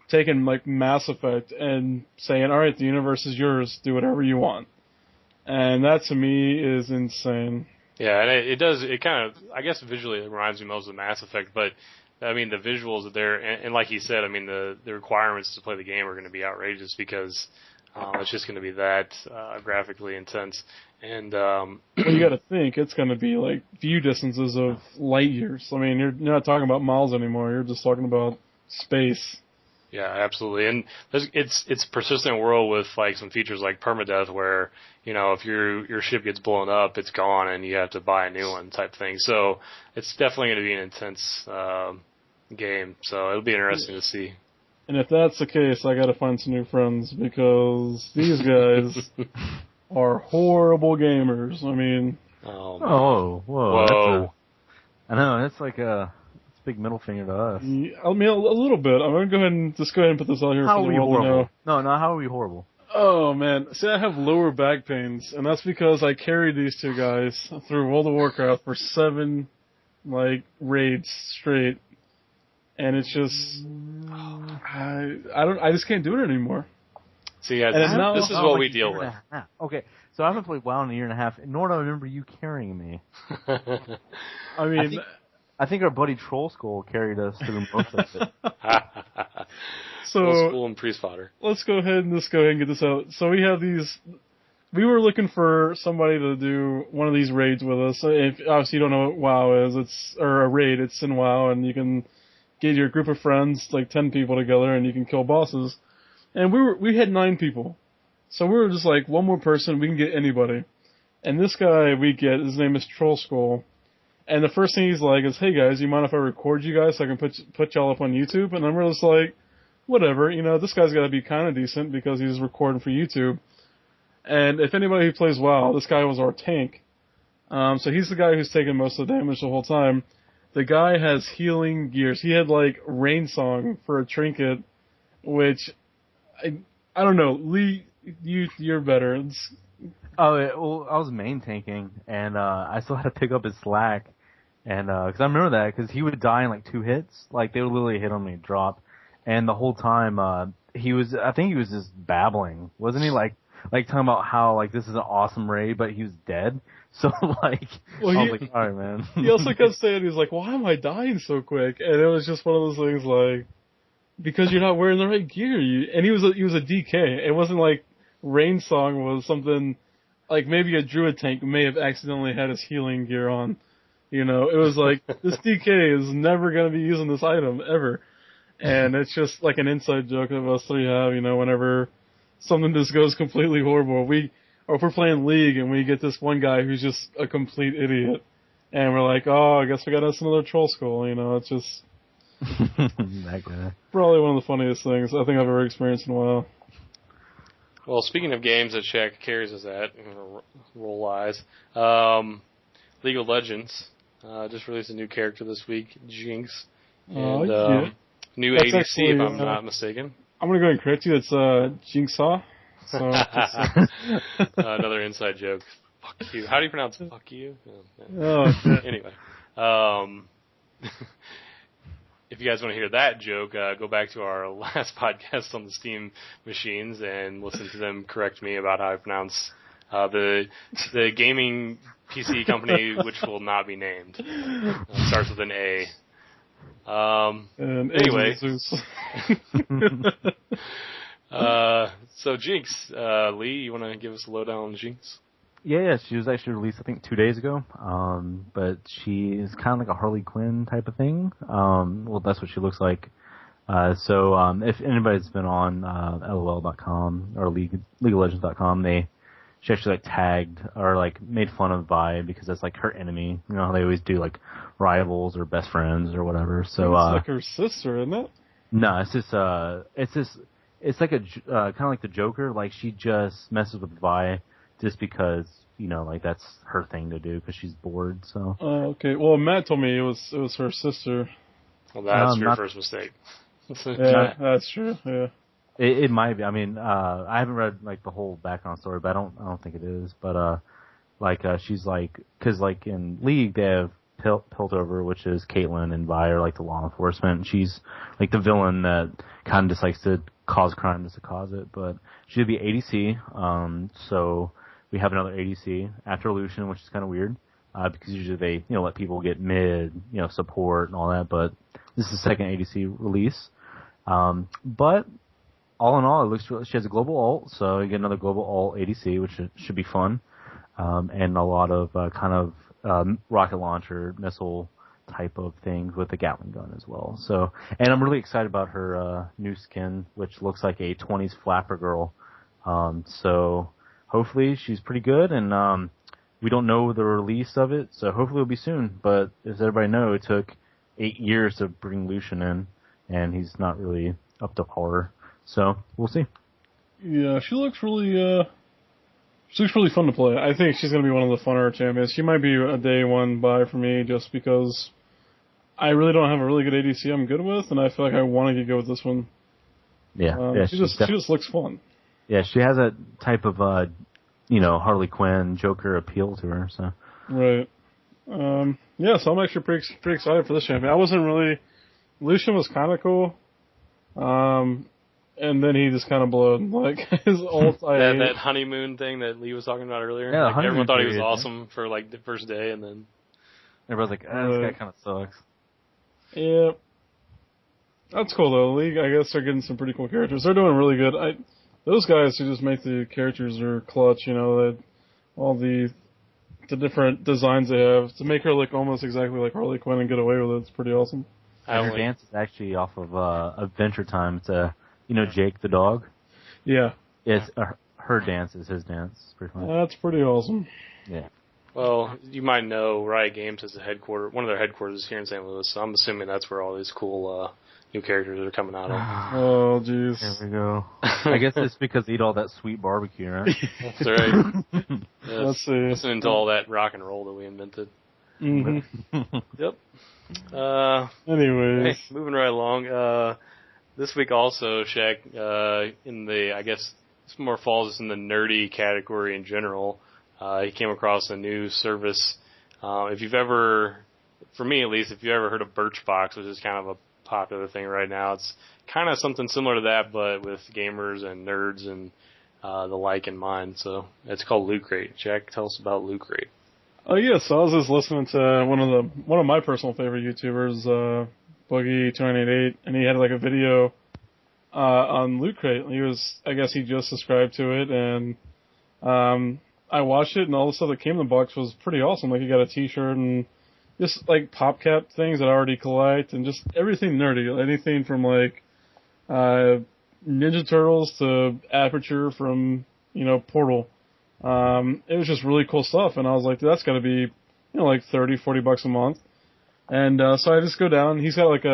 taking like Mass Effect and saying, alright, the universe is yours, do whatever you want. And that to me is insane. Yeah, and it kind of, I guess visually it reminds me most of Mass Effect, but I mean, the visuals are there, and like he said, I mean, the requirements to play the game are going to be outrageous, because it's just going to be that graphically intense. And well, you got to think it's going to be like view distances of light years. I mean, you're not talking about miles anymore. You're just talking about space. Yeah, absolutely. And it's a persistent world with like some features like permadeath, where if your ship gets blown up, it's gone, and you have to buy a new one type thing. So it's definitely going to be an intense game. So it'll be interesting to see. And if that's the case, I got to find some new friends, because these guys are horrible gamers. I mean, whoa. I know, it's like a big middle finger to us. I mean, a little bit. I'm going to go ahead and put this out here for the world to know. No, how are we horrible? Oh, man. See, I have lower back pains, and that's because I carried these two guys through World of Warcraft for 7, raids straight. And it's just, I just can't do it anymore. So yeah, this is what we deal with. Okay, so I haven't played WoW in a year and a half, nor do I remember you carrying me. I mean, I think our buddy Troll Skull carried us through most of it. So Troll Skull and Priest Fodder. Let's go ahead and get this out. So we have these. We were looking for somebody to do one of these raids with us. If obviously you don't know what WoW is, or a raid. It's in WoW, and you can get your group of friends, like 10 people together, and you can kill bosses. And we had 9 people. So we were just like, one more person, we can get anybody. And this guy we get, his name is Troll Skull. And the first thing he's like is, hey guys, you mind if I record you guys so I can put y'all up on YouTube? And I'm just like, whatever, this guy's gotta be kinda decent because he's recording for YouTube. And if anybody who plays WoW, this guy was our tank. So he's the guy who's taking most of the damage the whole time. The guy has healing gears. He had like Rain Song for a trinket, which I don't know. Lee, you're better. Well, I was main tanking, and I still had to pick up his slack, and because I remember that, because he would die in like 2 hits, like they would literally hit him and he'd drop, and the whole time I think he was just babbling, wasn't he? Like talking about how like this is an awesome raid, but he was dead. So like, well, I was like, all right, man. He also kept saying, he's like, why am I dying so quick? And it was just one of those things like, because you're not wearing the right gear. And he was a DK. It wasn't like Rain Song was something like maybe a druid tank may have accidentally had his healing gear on. It was like, this DK is never going to be using this item ever. And it's just like an inside joke that us three have, whenever something just goes completely horrible. Or if we're playing League and we get this one guy who's just a complete idiot, and we're like, oh, I guess we got us another Troll Skull, it's just that guy. Probably one of the funniest things I think I've ever experienced in a while. Well, speaking of games that Shaq carries us at, roll eyes, League of Legends just released a new character this week, Jinx, and new That's ADC actually, if I'm not mistaken. I'm going to go ahead and correct you. It's Jinxaw. So another inside joke. Fuck you. How do you pronounce fuck you? Anyway. If you guys want to hear that joke, go back to our last podcast on the Steam machines and listen to them correct me about how I pronounce the gaming PC company, which will not be named. Starts with an A. Anyway. So Jinx, Lee, you want to give us a lowdown on Jinx? Yeah, she was actually released, I think, 2 days ago. But she is kind of like a Harley Quinn type of thing. Well, that's what she looks like. If anybody's been on LOL.com or LeagueOfLegends.com, she actually like tagged or like made fun of Vi because that's like her enemy. You know how they always do like rivals or best friends or whatever. So it's like her sister, isn't it? No, it's like a kind of like the Joker. Like she just messes with Vi just because like that's her thing to do because she's bored. So. Oh, okay. Well, Matt told me it was her sister. Well, that's your first mistake. Yeah, that's true. Yeah. It might be. I mean, I haven't read like the whole background story, but I don't think it is. But she's like, because like in League they have Piltover, which is Caitlyn, and Vi are like the law enforcement. And she's like the villain that kind of just likes to cause crime just to cause it. But she'll be ADC. So we have another ADC after Lucian, which is kind of weird because usually they let people get mid support and all that. But this is the second ADC release. But all in all, it looks she has a global ult, so you get another global ult ADC, which should be fun, and a lot of rocket launcher missile type of things with the Gatling gun as well. So, and I'm really excited about her new skin, which looks like a 20s flapper girl. So hopefully she's pretty good, and we don't know the release of it, so hopefully it'll be soon. But as everybody knows, it took 8 years to bring Lucian in, and he's not really up to par. So we'll see. Yeah, she looks really fun to play. I think she's going to be one of the funner champions. She might be a day one buy for me just because I really don't have a really good ADC I'm good with, and I feel like I want to get good with this one. Yeah, she just looks fun. Yeah, she has a type of Harley Quinn Joker appeal to her. So right. Yeah, so I'm actually pretty excited for this champion. I wasn't really. Lucian was kind of cool. And then he just kind of blowed. Like, his ult, that honeymoon thing that Lee was talking about earlier. Yeah, like, everyone thought he was awesome for, like, the first day, and then... Everyone's like, this guy kind of sucks. Yeah. That's cool, though. League, I guess they're getting some pretty cool characters. They're doing really good. Those guys who just make the characters are clutch, all the different designs they have. To make her look almost exactly like Harley Quinn and get away with it, it's pretty awesome. Her dance is actually off of Adventure Time. It's Jake the dog. Yeah. It's her dance is his dance. Pretty much. That's pretty awesome. Yeah. Well, you might know Riot Games has one of their headquarters is here in St. Louis, so I'm assuming that's where all these cool new characters are coming out of. Oh, jeez. There we go. I guess it's because they eat all that sweet barbecue, right? That's right. Let's see. Listening to all that rock and roll that we invented. Mm-hmm. Yep. Anyways. Hey, moving right along. This week also, Shaq, I guess this more falls in the nerdy category in general. He came across a new service. If you've ever, for me at least, if you've ever heard of Birchbox, which is kind of a popular thing right now, it's kind of something similar to that, but with gamers and nerds and the like in mind. So it's called Loot Crate. Jack, tell us about Loot Crate. Oh yeah, so I was just listening to one of my personal favorite YouTubers, Boogie2988, and he had like a video on Loot Crate. I guess he just subscribed to it, and I watched it, and all the stuff that came in the box was pretty awesome. Like, you got a T-shirt and just like PopCap things that I already collect, and just everything nerdy. Anything from like Ninja Turtles to Aperture from Portal. It was just really cool stuff, and I was like, dude, that's got to be like $30-$40 a month. And so I just go down. He's got like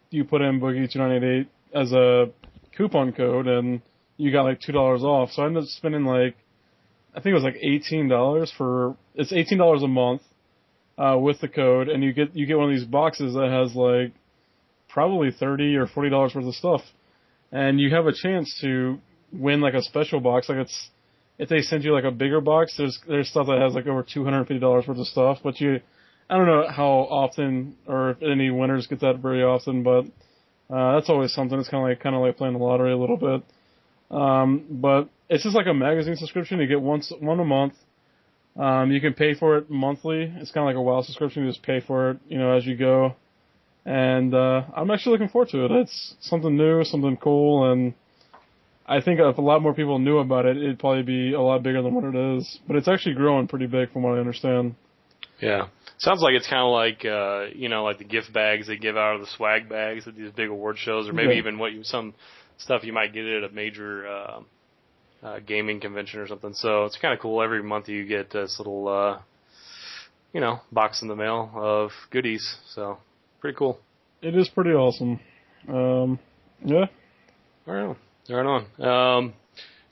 you put in Boogie2988 as a coupon code, and you got like $2 off. So I ended up spending like, I think it was like $18 it's $18 a month with the code, and you get one of these boxes that has like probably $30 or $40 worth of stuff, and you have a chance to win like a special box. Like, if they send you like a bigger box, there's stuff that has like over $250 worth of stuff, but I don't know how often or if any winners get that very often, but that's always something. It's kind of like playing the lottery a little bit. But it's just like a magazine subscription. You get one a month. You can pay for it monthly. It's kind of like a WoW subscription. You just pay for it, as you go. And I'm actually looking forward to it. It's something new, something cool, and I think if a lot more people knew about it, it'd probably be a lot bigger than what it is. But it's actually growing pretty big from what I understand. Yeah. Sounds like it's kind of like, like the gift bags they give out of the swag bags at these big award shows, or maybe even some stuff you might get at a major gaming convention or something. So it's kind of cool. Every month you get this little, box in the mail of goodies. So pretty cool. It is pretty awesome. Yeah. Right on.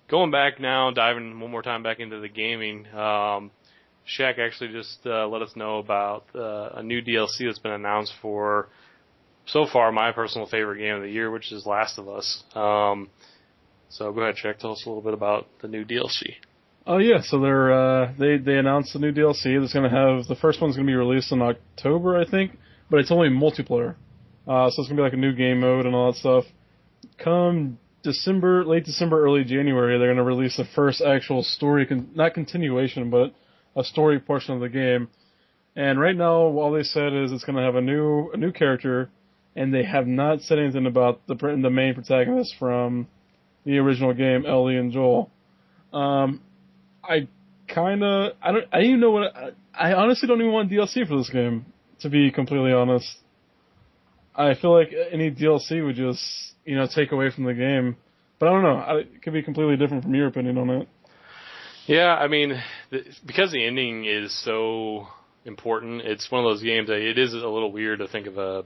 Going back now, diving one more time back into the gaming, Shaq actually just let us know about a new DLC that's been announced for, so far, my personal favorite game of the year, which is Last of Us. So go ahead, Shaq, tell us a little bit about the new DLC. Oh yeah, so they announced the new DLC that's going to have, the first one's going to be released in October, I think, but it's only multiplayer. So it's going to be like a new game mode and all that stuff. Come late December, early January, they're going to release the first actual story, not continuation, but a story portion of the game. And right now, all they said is it's going to have a new character, and they have not said anything about the main protagonist from the original game, Ellie and Joel. I honestly don't even want DLC for this game, to be completely honest. I feel like any DLC would just, take away from the game. But I don't know. It could be completely different from your opinion on it. Yeah, I mean, because the ending is so important, it's one of those games that it is a little weird to think of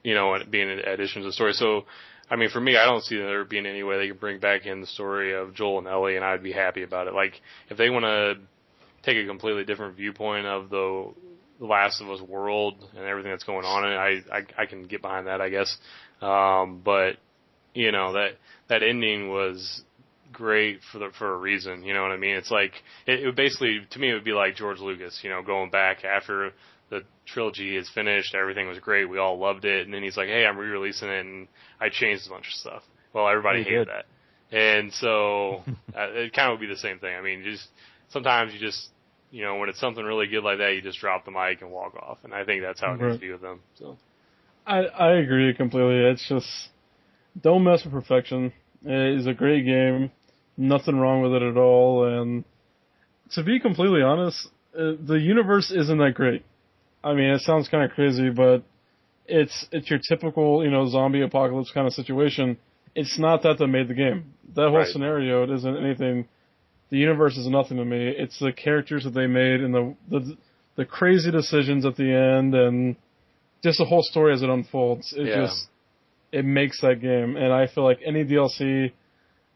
being an addition to the story. So, I mean, for me, I don't see there being any way they could bring back in the story of Joel and Ellie, and I'd be happy about it. Like, if they want to take a completely different viewpoint of the Last of Us world and everything that's going on in it, I can get behind that, I guess. But that ending was great for a reason. You know what I mean? It's like it would basically, to me, it would be like George Lucas, going back after the trilogy is finished, everything was great, we all loved it, and then he's like, hey, I'm re-releasing it, and I changed a bunch of stuff. Well, everybody hated that, and so it kind of would be the same thing. I mean, sometimes you just when it's something really good like that, you just drop the mic and walk off, and I think that's how it needs to be with them. So I agree completely. It's just, don't mess with perfection. It is a great game. Nothing wrong with it at all. And to be completely honest, the universe isn't that great. I mean, it sounds kind of crazy, but it's your typical, zombie apocalypse kind of situation. It's not that made the game. That whole scenario, it isn't anything. The universe is nothing to me. It's the characters that they made and the crazy decisions at the end and just the whole story as it unfolds. It makes that game. And I feel like any DLC,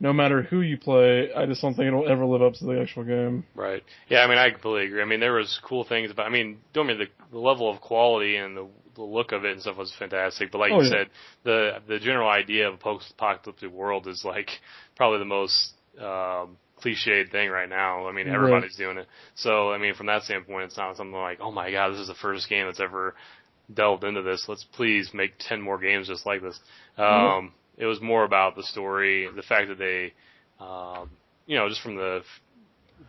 no matter who you play, I just don't think it'll ever live up to the actual game. Right. Yeah, I mean, I completely agree. I mean, there was cool things about, don't mean the level of quality and the look of it and stuff was fantastic, but like you said, the general idea of a post-apocalyptic world is like probably the most cliched thing right now. I mean, everybody's doing it. So, I mean, from that standpoint, it's not something like, oh my god, this is the first game that's ever delved into this. Let's please make 10 more games just like this. It was more about the story, the fact that they, just from the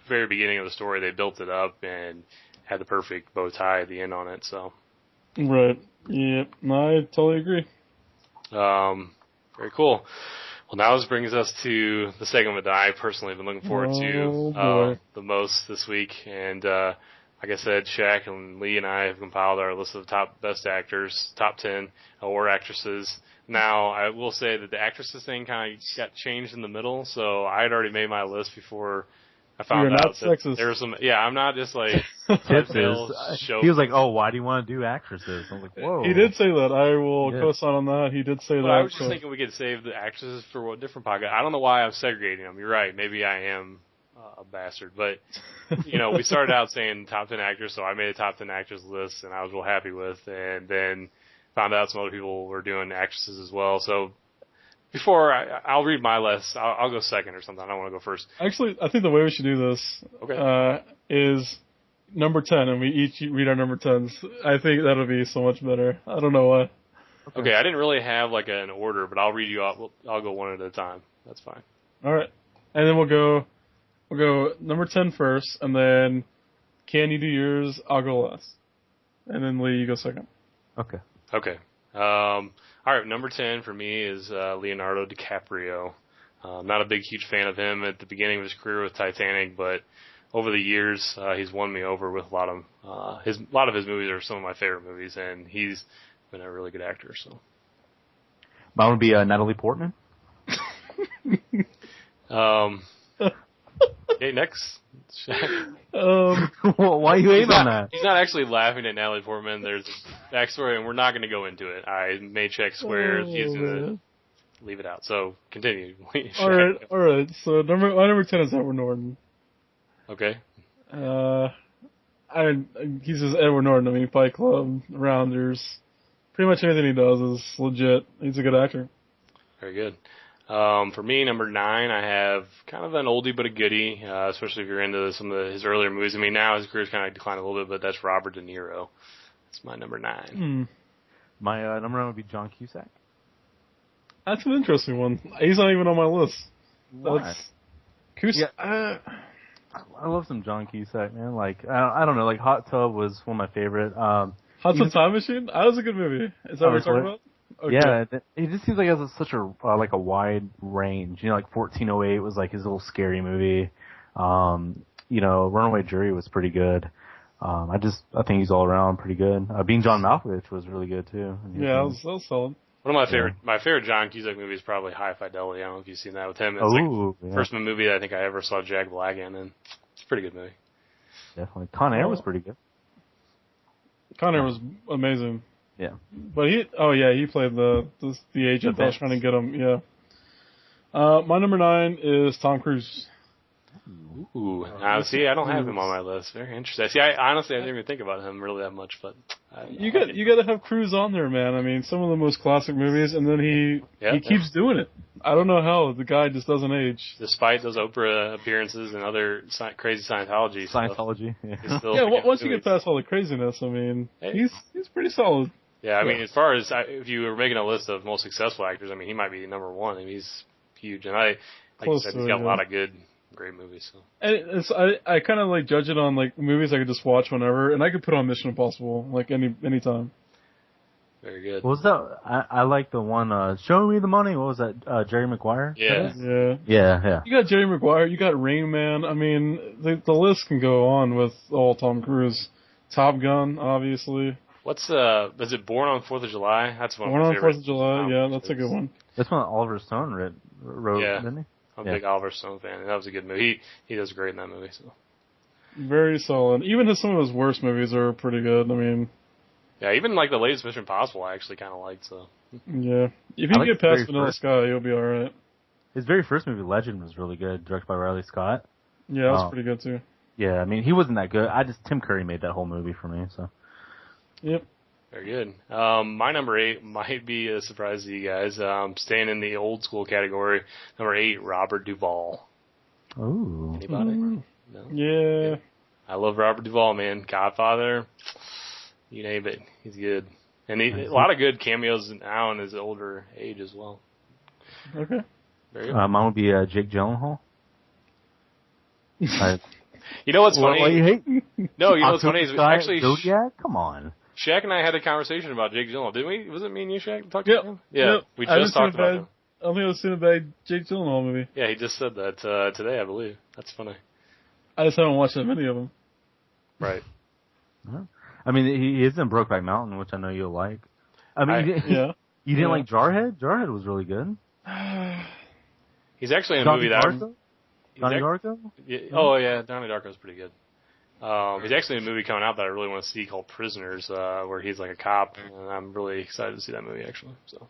very beginning of the story, they built it up and had the perfect bow tie at the end on it. So, right, yeah, no, I totally agree. Very cool. Well, now this brings us to the segment that I personally have been looking forward to the most this week, and like I said, Shaq and Lee and I have compiled our list of top best actors, top 10, or actresses. Now, I will say that the actresses thing kind of got changed in the middle, so I had already made my list before I found out that there was some. Yeah, I'm not just like he was like, "Oh, why do you want to do actresses?" I was like, "Whoa." He did say that. I will co-sign on that. He did say that. I was just thinking we could save the actresses for a different podcast. I don't know why I'm segregating them. You're right. Maybe I am a bastard, but we started out saying top 10 actors, so I made a top 10 actors list, and I was real happy with, and then found out some other people were doing actresses as well. So before I'll read my list, I'll go second or something. I don't want to go first. Actually, I think the way we should do this is number 10, and we each read our number 10s. I think that'll be so much better. I don't know why. Okay, I didn't really have like an order, but I'll read you out. I'll go one at a time. That's fine. All right, and then we'll go number 10 first, and then can you do yours? I'll go last, and then Lee, you go second. Okay. All right, number 10 for me is Leonardo DiCaprio. Not a huge fan of him at the beginning of his career with Titanic, but over the years he's won me over with a lot of his movies are some of my favorite movies, and he's been a really good actor. So, mine would be Natalie Portman. Okay, next. Well, why are you hating on that? He's not actually laughing at Natalie Portman. There's a backstory, and we're not going to go into it. I made check squares. He's going to leave it out. So, continue. All right. So, my number 10 is Edward Norton. Okay. He's just Edward Norton. I mean, Fight Club, Rounders. Pretty much anything he does is legit. He's a good actor. Very good. For me, number 9, I have kind of an oldie but a goodie, especially if you're into some of his earlier movies. I mean, now his career's kind of declined a little bit, but that's Robert De Niro. That's my number 9. My number 9 would be John Cusack. That's an interesting one. He's not even on my list. Why? Cusack. Yeah, I love some John Cusack, man. Like, I don't know, like Hot Tub was one of my favorite. Hot Tub Time Machine? That was a good movie. Is that what you're talking about? Okay. Yeah, it just seems like it has such a like a wide range. Like 1408 was like his little scary movie. Runaway Jury was pretty good. I think he's all around pretty good. Being John Malkovich was really good too. Yeah, that was solid. One of my favorite John Cusack movie is probably High Fidelity. I don't know if you've seen that with him. It's first movie that I think I ever saw Jack Black in, and it's a pretty good movie. Definitely. Con Air was pretty good. Con Air was amazing. Yeah. But he played the agent that was trying to get him. Yeah. My number 9 is Tom Cruise. Ooh. See, I don't have him on my list. Very interesting. See, I didn't even think about him really that much, but you got to have Cruise on there, man. I mean, some of the most classic movies, and then he keeps doing it. I don't know how the guy just doesn't age, despite those Oprah appearances and other crazy Scientology stuff. Once you get past all the craziness, I mean, he's pretty solid. Yeah, I mean, as far as if you were making a list of most successful actors, I mean, he might be number 1. I mean, he's huge, and like you said, he's got a lot of great movies. So. And I kind of like judge it on like movies I could just watch whenever, and I could put on Mission Impossible like any time. Very good. What was that? I like the one. Show Me the Money. What was that? Jerry Maguire. Yeah. You got Jerry Maguire. You got Rain Man. I mean, the list can go on with all Tom Cruise. Top Gun, obviously. What's is it Born on 4th of July? That's one of Born my on favorite. 4th of July, yeah, that's a good one. That's one that Oliver Stone wrote, Yeah. didn't he? I'm a big Oliver Stone fan. That was a good movie. He does great in that movie. So. Very solid. Even some of his worst movies are pretty good. I mean, yeah, even like the latest Mission Impossible, I actually kind of liked. So. Yeah, if you get past Vanilla Sky, you'll be all right. His very first movie, Legend, was really good, directed by Riley Scott. Yeah, that was pretty good too. Yeah, I mean, he wasn't that good. Tim Curry made that whole movie for me. So. Yep. Very good. My number 8 might be a surprise to you guys. Staying in the old school category, number 8, Robert Duvall. Ooh. Anybody? No? Yeah. I love Robert Duvall, man. Godfather. You name it. He's good. And a lot of good cameos now in his older age as well. Okay. Very good. Mine would be Jake Gyllenhaal. You know what's funny? What you hate? No, you know what's funny is actually Zodiac? Come on. Shaq and I had a conversation about Jake Gyllenhaal, didn't we? Was it me and you, Shaq, talked yep. about him? Yeah, yep. We just talked about him. I don't think I've seen a bad Jake Gyllenhaal movie. Yeah, he just said that today, I believe. That's funny. I just haven't watched that many of them. Right. I mean, he is in Brokeback Mountain, which I know you'll like. I mean, yeah. You didn't like Jarhead? Jarhead was really good. He's actually in a Donnie movie Darko? Donnie Darko? Yeah, oh, yeah, Donnie Darko's pretty good. He's actually in a movie coming out that I really want to see called Prisoners, where he's like a cop, and I'm really excited to see that movie, actually. So.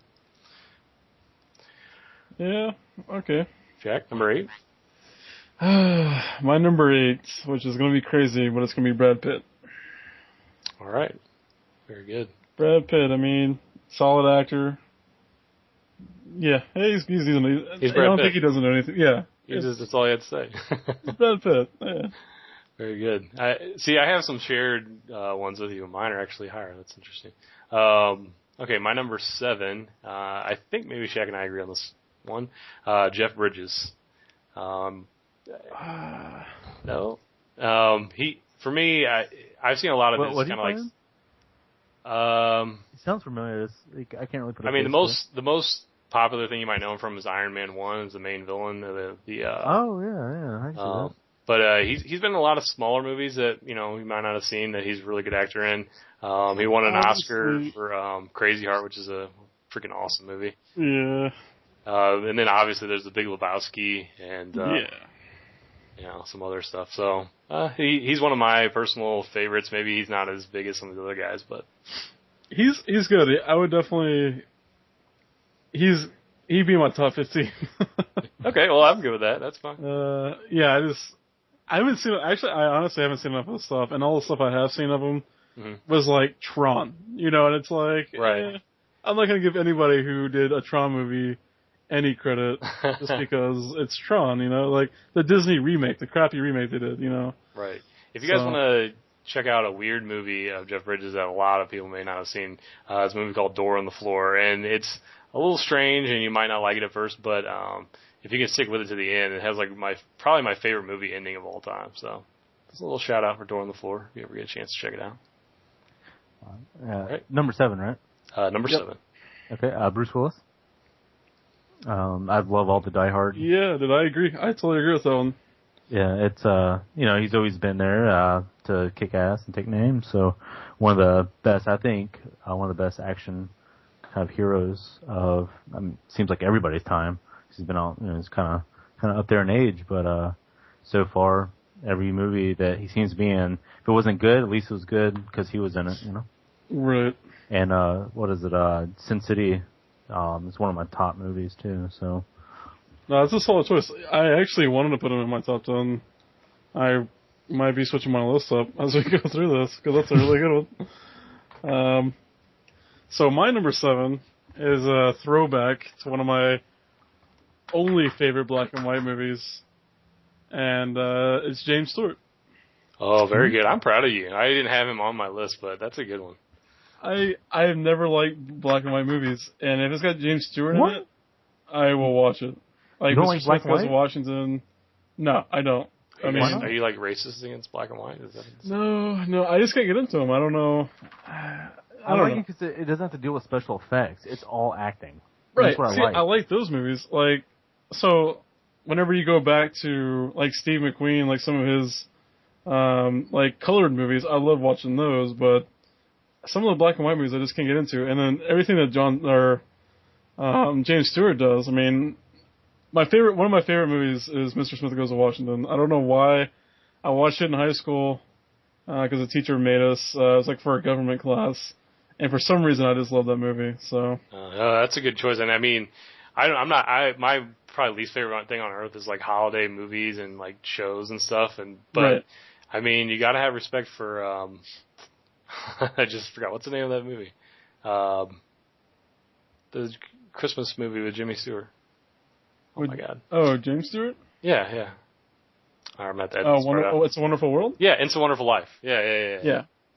Yeah, okay. Jack, number 8? My number 8, which is going to be crazy, but it's going to be Brad Pitt. All right. Very good. Brad Pitt, I mean, solid actor. Yeah, he's I don't think he doesn't know anything. Yeah. That's all he had to say. Brad Pitt, yeah. Very good. I have some shared ones with you. Mine are actually higher. That's interesting. Okay, my number 7. I think maybe Shaq and I agree on this one. Jeff Bridges. No. For me, I've seen a lot of his kind of like. It sounds familiar. I can't really put. I mean, the most popular thing you might know him from is Iron Man 1 as the main villain. Oh yeah. I see that. But he's been in a lot of smaller movies that you might not have seen that he's a really good actor in. He won an Oscar for Crazy Heart, which is a freaking awesome movie. Yeah. And then obviously there's The Big Lebowski and some other stuff. So he's one of my personal favorites. Maybe he's not as big as some of the other guys, but he's good. I would definitely. He'd be in my top 15. Okay, well I'm good with that. That's fine. Yeah, I haven't seen. Actually, I honestly haven't seen enough of the stuff, and all the stuff I have seen of him was like Tron. And it's like, right. I'm not gonna give anybody who did a Tron movie any credit just because it's Tron. Like the Disney remake, the crappy remake they did. Right. If you guys want to check out a weird movie of Jeff Bridges that a lot of people may not have seen, it's a movie called Door on the Floor, and it's a little strange, and you might not like it at first, but if you can stick with it to the end, it has like probably my favorite movie ending of all time. So, just a little shout out for Door on the Floor if you ever get a chance to check it out. Right. Number 7, right? Number 7. Okay, Bruce Willis. I love all the Die Hard. Yeah, I agree? I totally agree with that one. Yeah, it's he's always been there to kick ass and take names. So one of the best, I think, one of the best action kind of heroes of seems like everybody's time. He's been out, he's kind of up there in age, but so far every movie that he seems to be in, if it wasn't good, at least it was good because he was in it. Right. And what is it? Sin City. It's one of my top movies too. So. No, it's a solid choice. I actually wanted to put him in my top 10. I might be switching my list up as we go through this because that's a really good one. So my number 7 is a throwback to one of my only favorite black and white movies, and it's James Stewart. Oh, very good. I'm proud of you. I didn't have him on my list, but that's a good one. I have never liked black and white movies, and if it's got James Stewart in it, I will watch it. Like Mr. Smith Goes to Washington. No, I don't. Are you like racist against black and white? No. I just can't get into them. I don't know. I like it because it doesn't have to deal with special effects. It's all acting. Right. That's what I like. I like those movies. Like, so whenever you go back to like Steve McQueen, like some of his like colored movies, I love watching those. But some of the black and white movies I just can't get into, and then everything that James Stewart does. I mean, one of my favorite movies is Mr. Smith Goes to Washington. I don't know why. I watched it in high school because the teacher made us. It was like for a government class, and for some reason I just love that movie. So that's a good choice. And I mean, my probably least favorite thing on earth is like holiday movies and like shows and stuff. But right. I mean, you got to have respect for. I just forgot what's the name of that movie. The Christmas movie with Jimmy Stewart. Oh my God. Oh, James Stewart? Yeah. I'm at that. It's a Wonderful World? Yeah, It's a Wonderful Life. Yeah.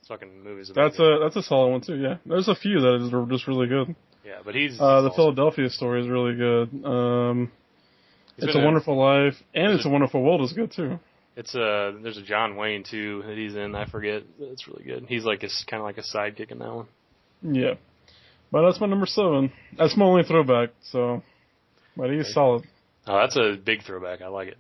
It's fucking movies. That's a solid one too. Yeah, there's a few that are just really good. Yeah, but he's the awesome. Philadelphia Story is really good. It's a Wonderful Life and It's a Wonderful World is good too. There's a John Wayne too that he's in. I forget. It's really good. He's like kind of like a sidekick in that one. Yeah, but that's my number 7. That's my only throwback. So, but he's solid. Oh, that's a big throwback. I like it.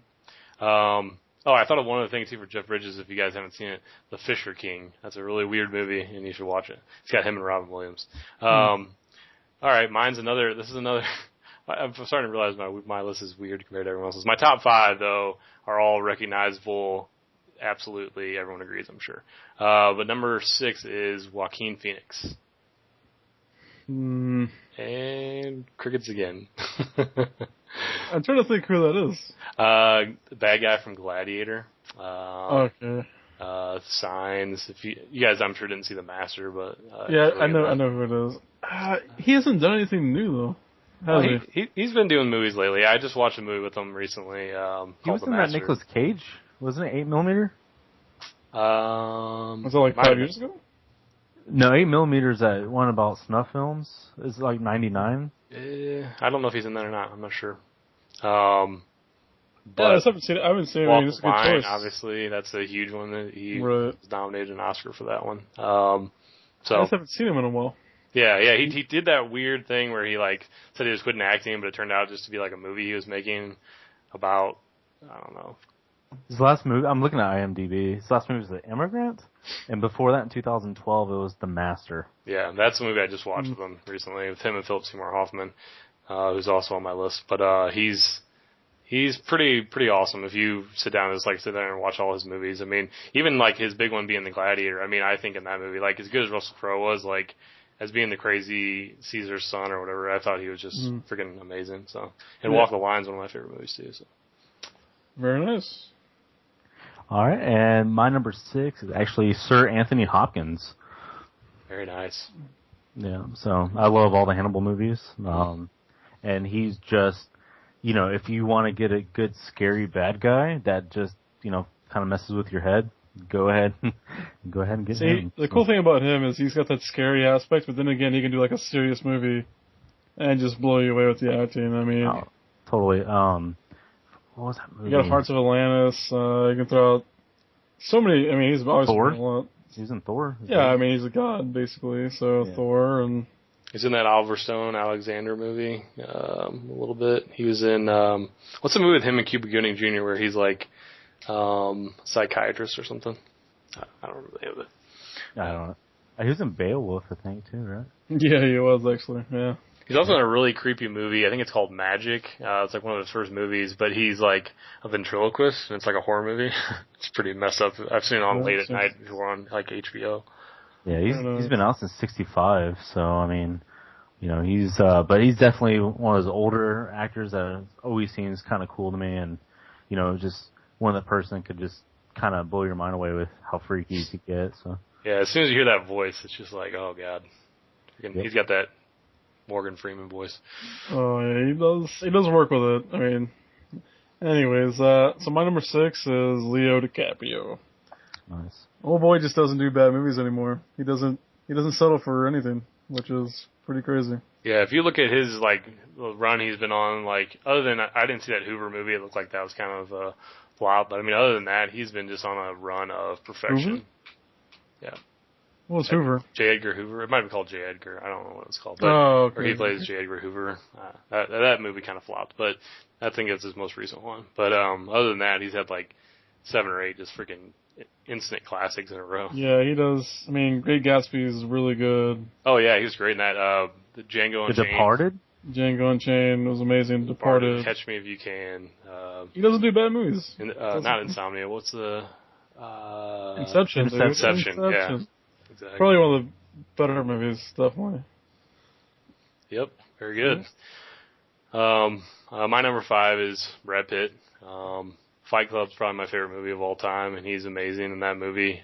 I thought of one other thing too for Jeff Bridges. If you guys haven't seen it, The Fisher King. That's a really weird movie, and you should watch it. It's got him and Robin Williams. All right, mine's another. This is another. I'm starting to realize my list is weird compared to everyone else's. My top 5 though are all recognizable. Absolutely, everyone agrees, I'm sure. But number 6 is Joaquin Phoenix. And crickets again. I'm trying to think who that is. The bad guy from Gladiator. Okay. Signs. If you guys, I'm sure didn't see The Master, but yeah, I know who it is. He hasn't done anything new though. He's been doing movies lately. I just watched a movie with him recently. He was in that Nicolas Cage, wasn't it? 8mm. Was that like 5 years ago? No, 8mm is that one about snuff films. It's like 99. I don't know if he's in that or not. I'm not sure. But I haven't seen it. I haven't seen it. It's a good choice. Obviously, that's a huge one. That he was nominated an Oscar for that one. I just haven't seen him in a while. Yeah. He did that weird thing where he like said he was quitting acting, but it turned out just to be like a movie he was making about, I don't know. His last movie, I'm looking at IMDb. His last movie was The Immigrant, and before that, in 2012, it was The Master. Yeah, that's the movie I just watched with him recently, with him and Philip Seymour Hoffman, who's also on my list. But he's pretty awesome if you sit there and watch all his movies. I mean, even like his big one being The Gladiator. I mean, I think in that movie, like as good as Russell Crowe was, like as being the crazy Caesar's son or whatever, I thought he was just freaking amazing. So, and Walk the Line's one of my favorite movies too. So, very nice. All right, and my number 6 is actually Sir Anthony Hopkins. Very nice. Yeah, so I love all the Hannibal movies, and he's just, if you want to get a good scary bad guy that just, kind of messes with your head, go ahead and get him. The cool thing about him is he's got that scary aspect, but then again, he can do like a serious movie and just blow you away with the acting. I mean, totally. What was that movie? You got Hearts of Atlantis. You can throw out so many. I mean, he's always Thor. A lot. He's in Thor. I mean, he's a god basically. So yeah. Thor and he's in that Oliver Stone Alexander movie a little bit. He was in what's the movie with him and Cuba Gooding Jr. where he's like psychiatrist or something. I don't remember the name of it. I don't know. He was in Beowulf, I think, too, right? Yeah, he was actually. Yeah. He's also in a really creepy movie. I think it's called Magic. It's like one of his first movies, but he's like a ventriloquist, and it's like a horror movie. It's pretty messed up. I've seen it on late at night before on like HBO. Yeah, he's been out since '65, so I mean, he's but he's definitely one of those older actors that always seems kind of cool to me, and just one of the person could just kind of blow your mind away with how freaky he could get. So yeah, as soon as you hear that voice, it's just like, oh god, he's got that Morgan Freeman voice. Oh yeah, he does. He does work with it. I mean, anyways, so my number 6 is Leo DiCaprio. Nice. Old boy just doesn't do bad movies anymore. He doesn't settle for anything, which is pretty crazy. Yeah, if you look at his like run he's been on, like other than I didn't see that Hoover movie. It looked like that was kind of a flop, but I mean, other than that, he's been just on a run of perfection. Hoover? Yeah. What was Hoover? J. Edgar Hoover. It might be called J. Edgar. I don't know what it's called. But, okay. Or he plays J. Edgar Hoover. That movie kind of flopped, but I think it's his most recent one. But other than that, he's had like 7 or 8 just freaking instant classics in a row. Yeah, he does. I mean, Great Gatsby is really good. Oh yeah, he was great in that. The Django The Unchained. Departed. Django Unchained was amazing. Departed. Catch Me If You Can. He doesn't do bad movies. Not Insomnia. What's the Inception. Dude. Inception. Yeah, exactly. Probably one of the better movies, definitely. Yep, very good. My number 5 is Brad Pitt. Fight Club's probably my favorite movie of all time, and he's amazing in that movie.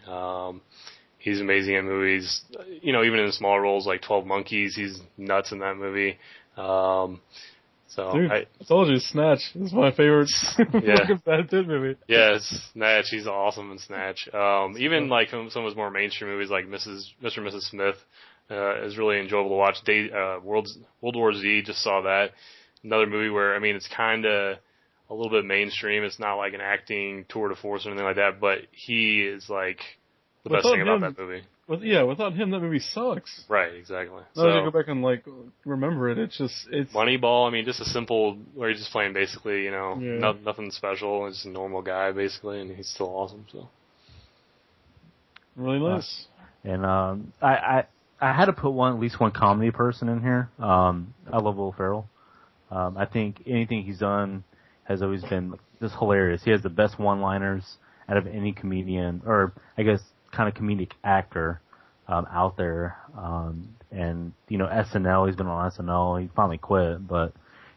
He's amazing in movies, even in small roles like 12 Monkeys, he's nuts in that movie. Dude, I told you, Snatch is my favorite Brad Pitt movie. Yeah, Snatch, he's awesome in Snatch. Even like some of his more mainstream movies like Mr. and Mrs. Smith is really enjoyable to watch. World War Z, just saw that. Another movie where, it's kind of a little bit mainstream. It's not like an acting tour de force or anything like that, but he is like the best thing about that movie. Without him, that movie sucks. Right, exactly. Now that you go back and remember it, it's Moneyball. Just a simple where he's just playing basically, nothing special. He's just a normal guy basically, and he's still awesome. So really nice. And I had to put at least one comedy person in here. I love Will Ferrell. I think anything he's done has always been just hilarious. He has the best one-liners out of any comedian, or I guess kind of comedic actor out there. And SNL, he's been on SNL. He finally quit, but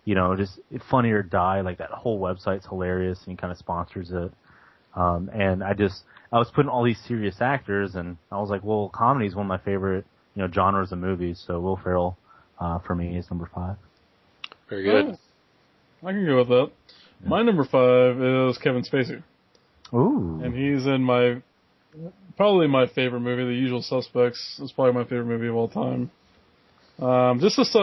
just Funny or Die, like that whole website's hilarious, and he kind of sponsors it. And I was putting all these serious actors, and I was like, well, comedy is one of my favorite genres of movies. So Will Ferrell for me is number 5. Very good. Oh, I can go with that. Yeah. My number 5 is Kevin Spacey. Ooh. And he's in probably my favorite movie, The Usual Suspects. It's probably my favorite movie of all time.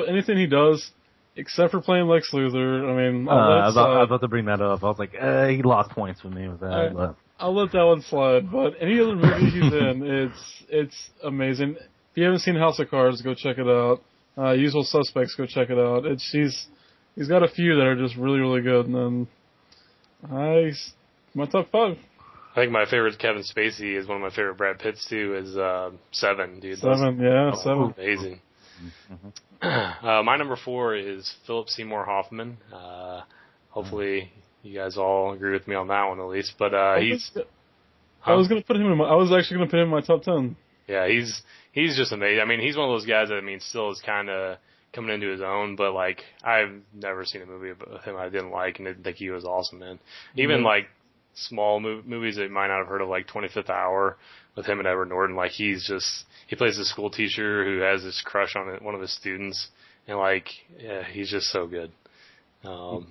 Anything he does, except for playing Lex Luthor. I was about to bring that up. I was like, he lost points with me with that. I'll let that one slide. But any other movie he's in, it's amazing. If you haven't seen House of Cards, go check it out. Usual Suspects, go check it out. He's got a few that are just really, really good. And then my top 5. I think my favorite Kevin Spacey is one of my favorite Brad Pitts too. Is Seven, dude. Seven. Amazing. Mm-hmm. My number 4 is Philip Seymour Hoffman. Hopefully, you guys all agree with me on that one at least. But he's. I was gonna put him in. I was actually gonna put him in my top 10. Yeah, he's just amazing. He's one of those guys that still is kind of coming into his own. But I've never seen a movie with him I didn't like, and didn't think he was awesome, man. Even small movies that you might not have heard of, like 25th Hour with him and Edward Norton. He plays a school teacher who has this crush on one of his students, and he's just so good.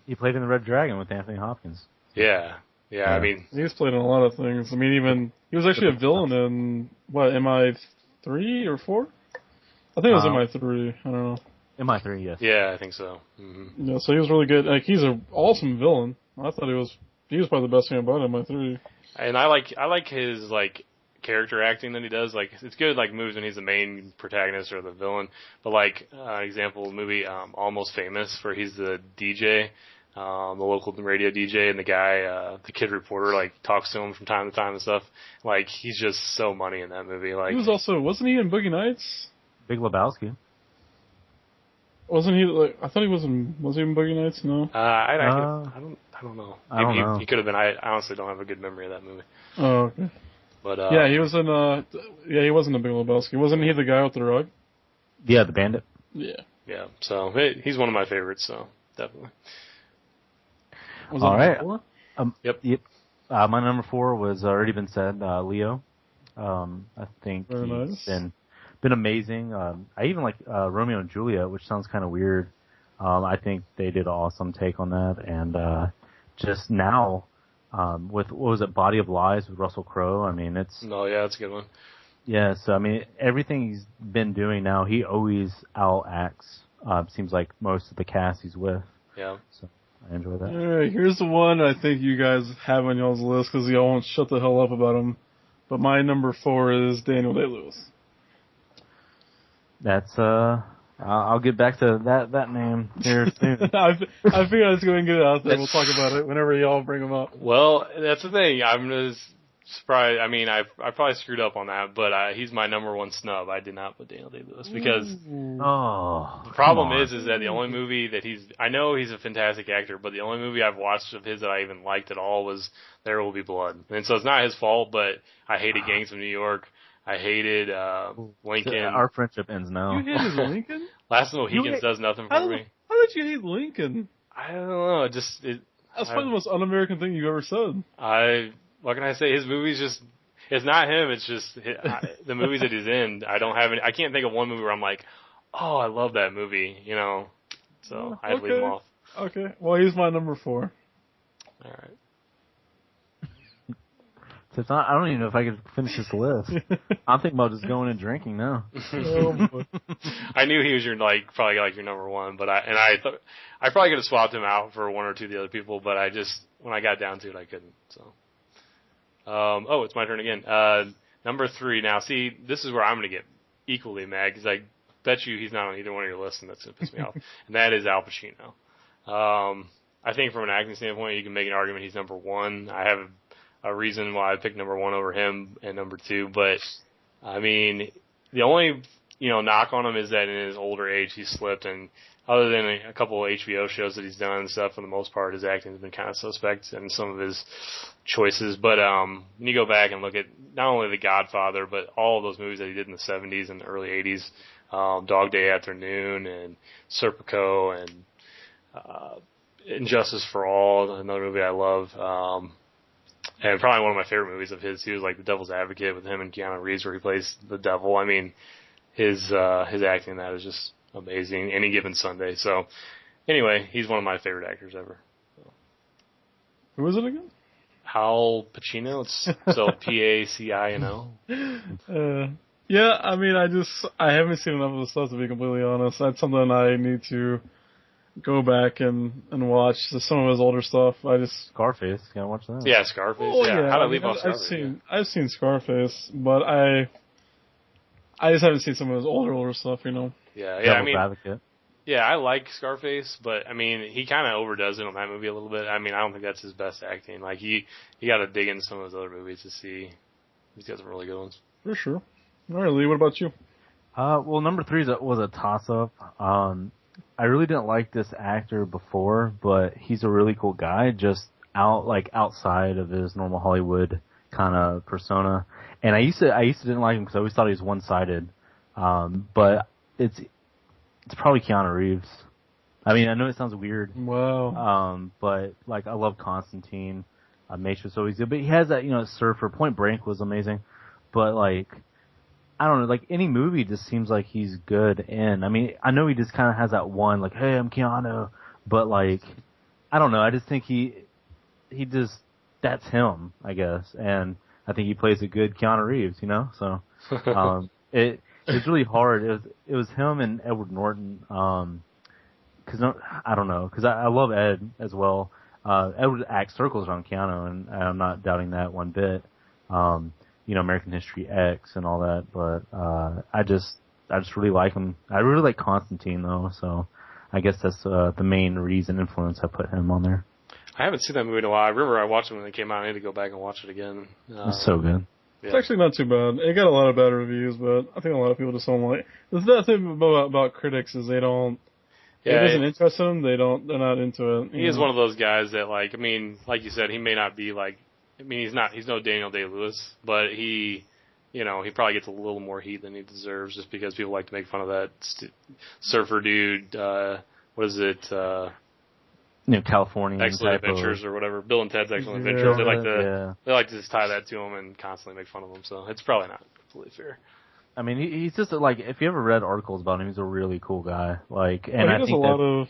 He played in The Red Dragon with Anthony Hopkins. Yeah. He's played in a lot of things. Even he was actually a villain in MI3 or 4? I think it was MI3. I don't know. MI3, yes. Yeah, I think so. Mm-hmm. Yeah, so he was really good. He's an awesome villain. I thought he was probably the best thing about MI3. And I like his character acting that he does. It's good movies when he's the main protagonist or the villain. But example movie Almost Famous, where he's the DJ, the local radio DJ, and the guy, the kid reporter, talks to him from time to time and stuff. He's just so money in that movie. He was wasn't he in Boogie Nights? Big Lebowski. Wasn't he I thought he was in Boogie Nights? No. I don't know. Maybe he could have been. I honestly don't have a good memory of that movie. Oh, okay. But he was in. He wasn't in Big Lebowski. Wasn't he the guy with the rug? Yeah, the bandit. Yeah. Yeah. So he's one of my favorites. So definitely. All right. Yep. My number 4 was already been said. Leo. I think he's been amazing. I even like Romeo and Juliet, which sounds kind of weird. I think they did an awesome take on that, and just now with what was it, Body of Lies with Russell Crowe. It's. Oh yeah, that's a good one. Yeah, so everything he's been doing now, he always outacts. Seems like most of the cast he's with. Yeah. So I enjoy that. All right, here's the one I think you guys have on y'all's list because y'all won't shut the hell up about him. But my number 4 is Daniel Day-Lewis. That's I'll get back to that name here soon. I figured I was going to get it out there. We'll talk about it whenever y'all bring him up. Well, that's the thing. I'm just Surprise! I mean, I probably screwed up on that, but he's my number one snub. I did not put Daniel Day-Lewis because the problem is that the only movie that I know he's a fantastic actor, but the only movie I've watched of his that I even liked at all was There Will Be Blood. And so it's not his fault, but I hated Gangs of New York. I hated Lincoln. Our friendship ends now. You hated Lincoln? Last of the Mohicans does nothing for me. How did you hate Lincoln? I don't know. That's probably the most un-American thing you've ever said. What can I say? His movies it's not him. It's just the movies that he's in. I can't think of one movie where I'm like, oh, I love that movie, you know. So I'd leave him off. Okay. Well, he's my number 4. All right. I don't even know if I could finish this list. I'm thinking about just going and drinking now. I knew he was probably your number 1, but I thought I probably could have swapped him out for one or two of the other people, but when I got down to it, I couldn't. So, it's my turn again. Number 3. Now, see, this is where I'm going to get equally mad because I bet you he's not on either one of your lists, and that's going to piss me off. And that is Al Pacino. I think from an acting standpoint, you can make an argument he's number 1. I have a reason why I picked number 1 over him and number 2, but I mean, the only knock on him is that in his older age he slipped, and other than a couple of HBO shows that he's done and stuff, for the most part his acting has been kind of suspect in some of his choices. But when you go back and look at not only The Godfather, but all of those movies that he did in the 70s and the early 80s, Dog Day Afternoon and Serpico and Injustice for All, another movie I love. And probably one of my favorite movies of his, he was like The Devil's Advocate with him and Keanu Reeves, where he plays the devil. I mean, his acting in that is just amazing. Any Given Sunday. So, anyway, he's one of my favorite actors ever. So. Who was it again? Al Pacino. It's spelled Pacino. Yeah, I mean, I haven't seen enough of the stuff to be completely honest. That's something I need to go back and watch some of his older stuff. Scarface, gotta watch that. Yeah, Scarface. Oh, yeah. How to leave off Scarface? I've seen Scarface, but I just haven't seen some of his older stuff, you know. Yeah. Devil's I mean, Advocate. Yeah, I like Scarface, but I mean, he kind of overdoes it on that movie a little bit. I mean, I don't think that's his best acting. Like you got to dig into some of his other movies to see. He's got some really good ones. For sure. All right, Lee, what about you? Well, number 3 was a toss-up. I really didn't like this actor before, but he's a really cool guy, just outside of his normal Hollywood kind of persona. And I used to didn't like him because I always thought he was one-sided. But it's probably Keanu Reeves. I mean, I know it sounds weird. Wow. But I love Constantine. Matrix always good, but he has that, Surfer. Point Break was amazing, but I don't know, any movie just seems like he's good in. I mean, I know he just kind of has that one, hey, I'm Keanu, but I don't know, I just think he that's him, I guess, and I think he plays a good Keanu Reeves, so, it's really hard. It was him and Edward Norton, cause I don't know, cause I love Ed as well. Edward acts circles around Keanu, and I'm not doubting that one bit. American History X and all that, but I just really like him. I really like Constantine though, so I guess that's the main influence I put him on there. I haven't seen that movie in a while. I remember I watched it when it came out. I need to go back and watch it again. It's so good. Yeah. It's actually not too bad. It got a lot of bad reviews, but I think a lot of people just don't like it. The thing about critics is they don't. Yeah, it doesn't interest them. They're not into it. He is one of those guys that like you said, he may not be he's no Daniel Day-Lewis, but he probably gets a little more heat than he deserves just because people like to make fun of that surfer dude, what is it, California Excellent Adventures or whatever, Bill and Ted's Excellent Adventures. They like to just tie that to him and constantly make fun of him, so it's probably not completely fair. I mean, he's just if you ever read articles about him, he's a really cool guy. He does a lot of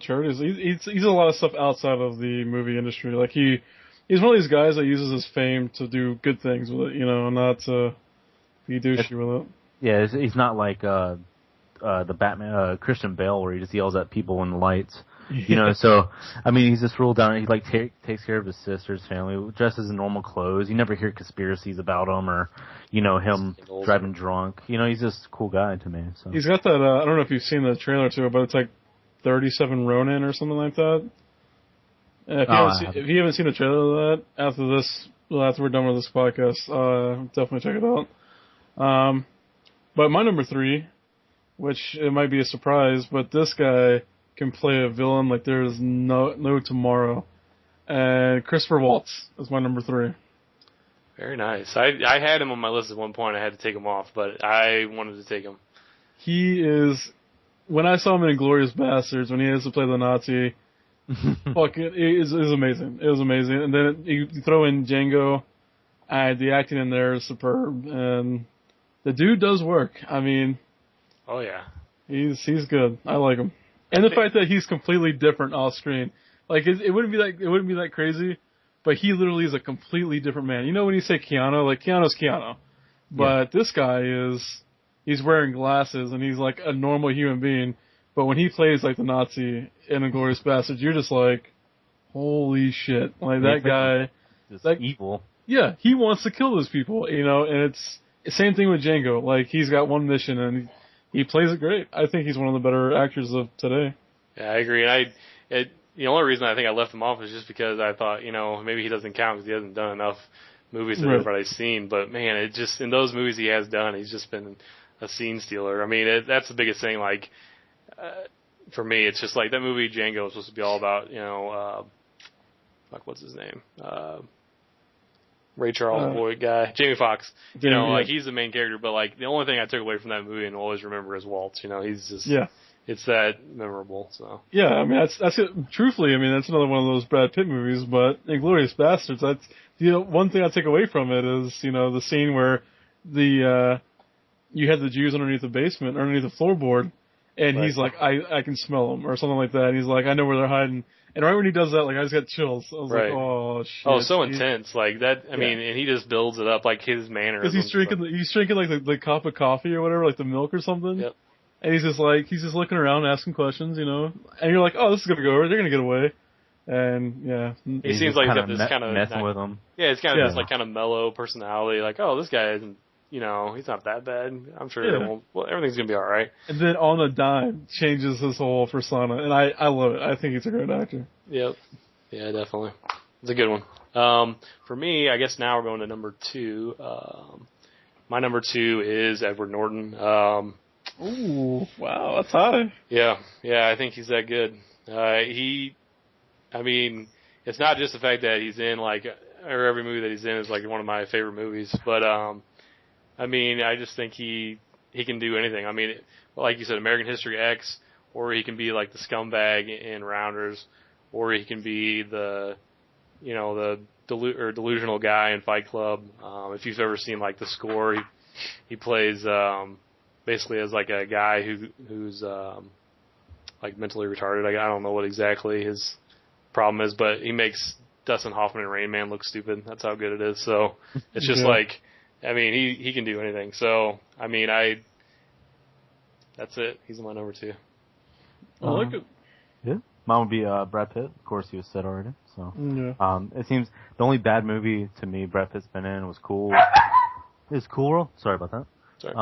charities. He does a lot of stuff outside of the movie industry. He's one of these guys that uses his fame to do good things with it, not to be douchey with it. Yeah, he's not like the Batman, Christian Bale, where he just yells at people in the lights. So, I mean, he's just ruled down. He takes care of his sister's family, dresses in normal clothes. You never hear conspiracies about him or, him driving drunk. He's just a cool guy to me. So he's got that. I don't know if you've seen the trailer to it, but it's 37 Ronin or something like that. If you haven't seen the trailer of that, after this Well, after we're done with this podcast, definitely check it out. But my number 3, which it might be a surprise, but this guy can play a villain like there's no tomorrow. And Christopher Waltz is my number 3. Very nice. I had him on my list at one point. I had to take him off, but I wanted to take him. He is. When I saw him in Inglourious Basterds, when he has to play the Nazi, it was amazing. It was amazing. And then you throw in Django, the acting in there is superb, and the dude does work. I mean, oh yeah, he's good. I like him, and the fact that he's completely different off screen, like it wouldn't be that crazy, but he literally is a completely different man. You know when you say Keanu, like Keanu's Keanu, but this guy he's wearing glasses and he's like a normal human being. But when he plays like the Nazi in Inglourious Basterds, you're just like, holy shit! Like that guy, like evil. Yeah, he wants to kill those people, and it's the same thing with Django. Like he's got one mission and he plays it great. I think he's one of the better actors of today. Yeah, I agree. And the only reason I think I left him off is just because I thought, maybe he doesn't count because he hasn't done enough movies that everybody's seen. But man, it just in those movies he has done, he's just been a scene stealer. I mean, that's the biggest thing. Like. For me, it's just like that movie Django was supposed to be all about, what's his name? Ray Charles Boyd guy, Jamie Foxx. Like he's the main character, but like the only thing I took away from that movie and always remember is Waltz. He's just it's that memorable. So yeah, I mean that's it. Truthfully, I mean that's another one of those Brad Pitt movies. But Inglourious Basterds, that's one thing I take away from it is the scene where you had the Jews underneath the floorboard. And he's like, I can smell them, or something like that. And he's like, I know where they're hiding. And right when he does that, like, I just got chills. I was like, oh, shit. Oh, so intense. Like, that, I mean, and he just builds it up, like, his manner. Because he's drinking, like, the cup of coffee or whatever, like the milk or something. Yep. And he's just looking around, asking questions, And you're like, oh, this is going to go over. They're going to get away. And, yeah. He seems like he's got this kind of... messing with them. Yeah, it's kind of this, like, kind of mellow personality. Like, oh, this guy isn't... he's not that bad. I'm sure everything's going to be all right. And then on a dime, changes his whole persona. And I love it. I think he's a great actor. Yep. Yeah, definitely. It's a good one. For me, I guess now we're going to number 2. My number 2 is Edward Norton. Ooh, wow, that's high. Yeah, I think he's that good. I mean, it's not just the fact that he's in, like, or every movie that he's in is, like, one of my favorite movies, but, I mean, I just think he can do anything. I mean, like you said, American History X, or he can be like the scumbag in Rounders, or he can be the delusional guy in Fight Club. If you've ever seen like The Score, he plays basically as like a guy who's like mentally retarded. I don't know what exactly his problem is, but he makes Dustin Hoffman and Rain Man look stupid. That's how good it is. So it's just like. I mean, he can do anything. So, I mean, that's it. He's my number 2. I like it. Yeah. Mine would be Brad Pitt. Of course, he was said already. So, yeah. It seems the only bad movie to me Brad Pitt's been in was Cool. Is Cool World? Sorry about that. Sorry.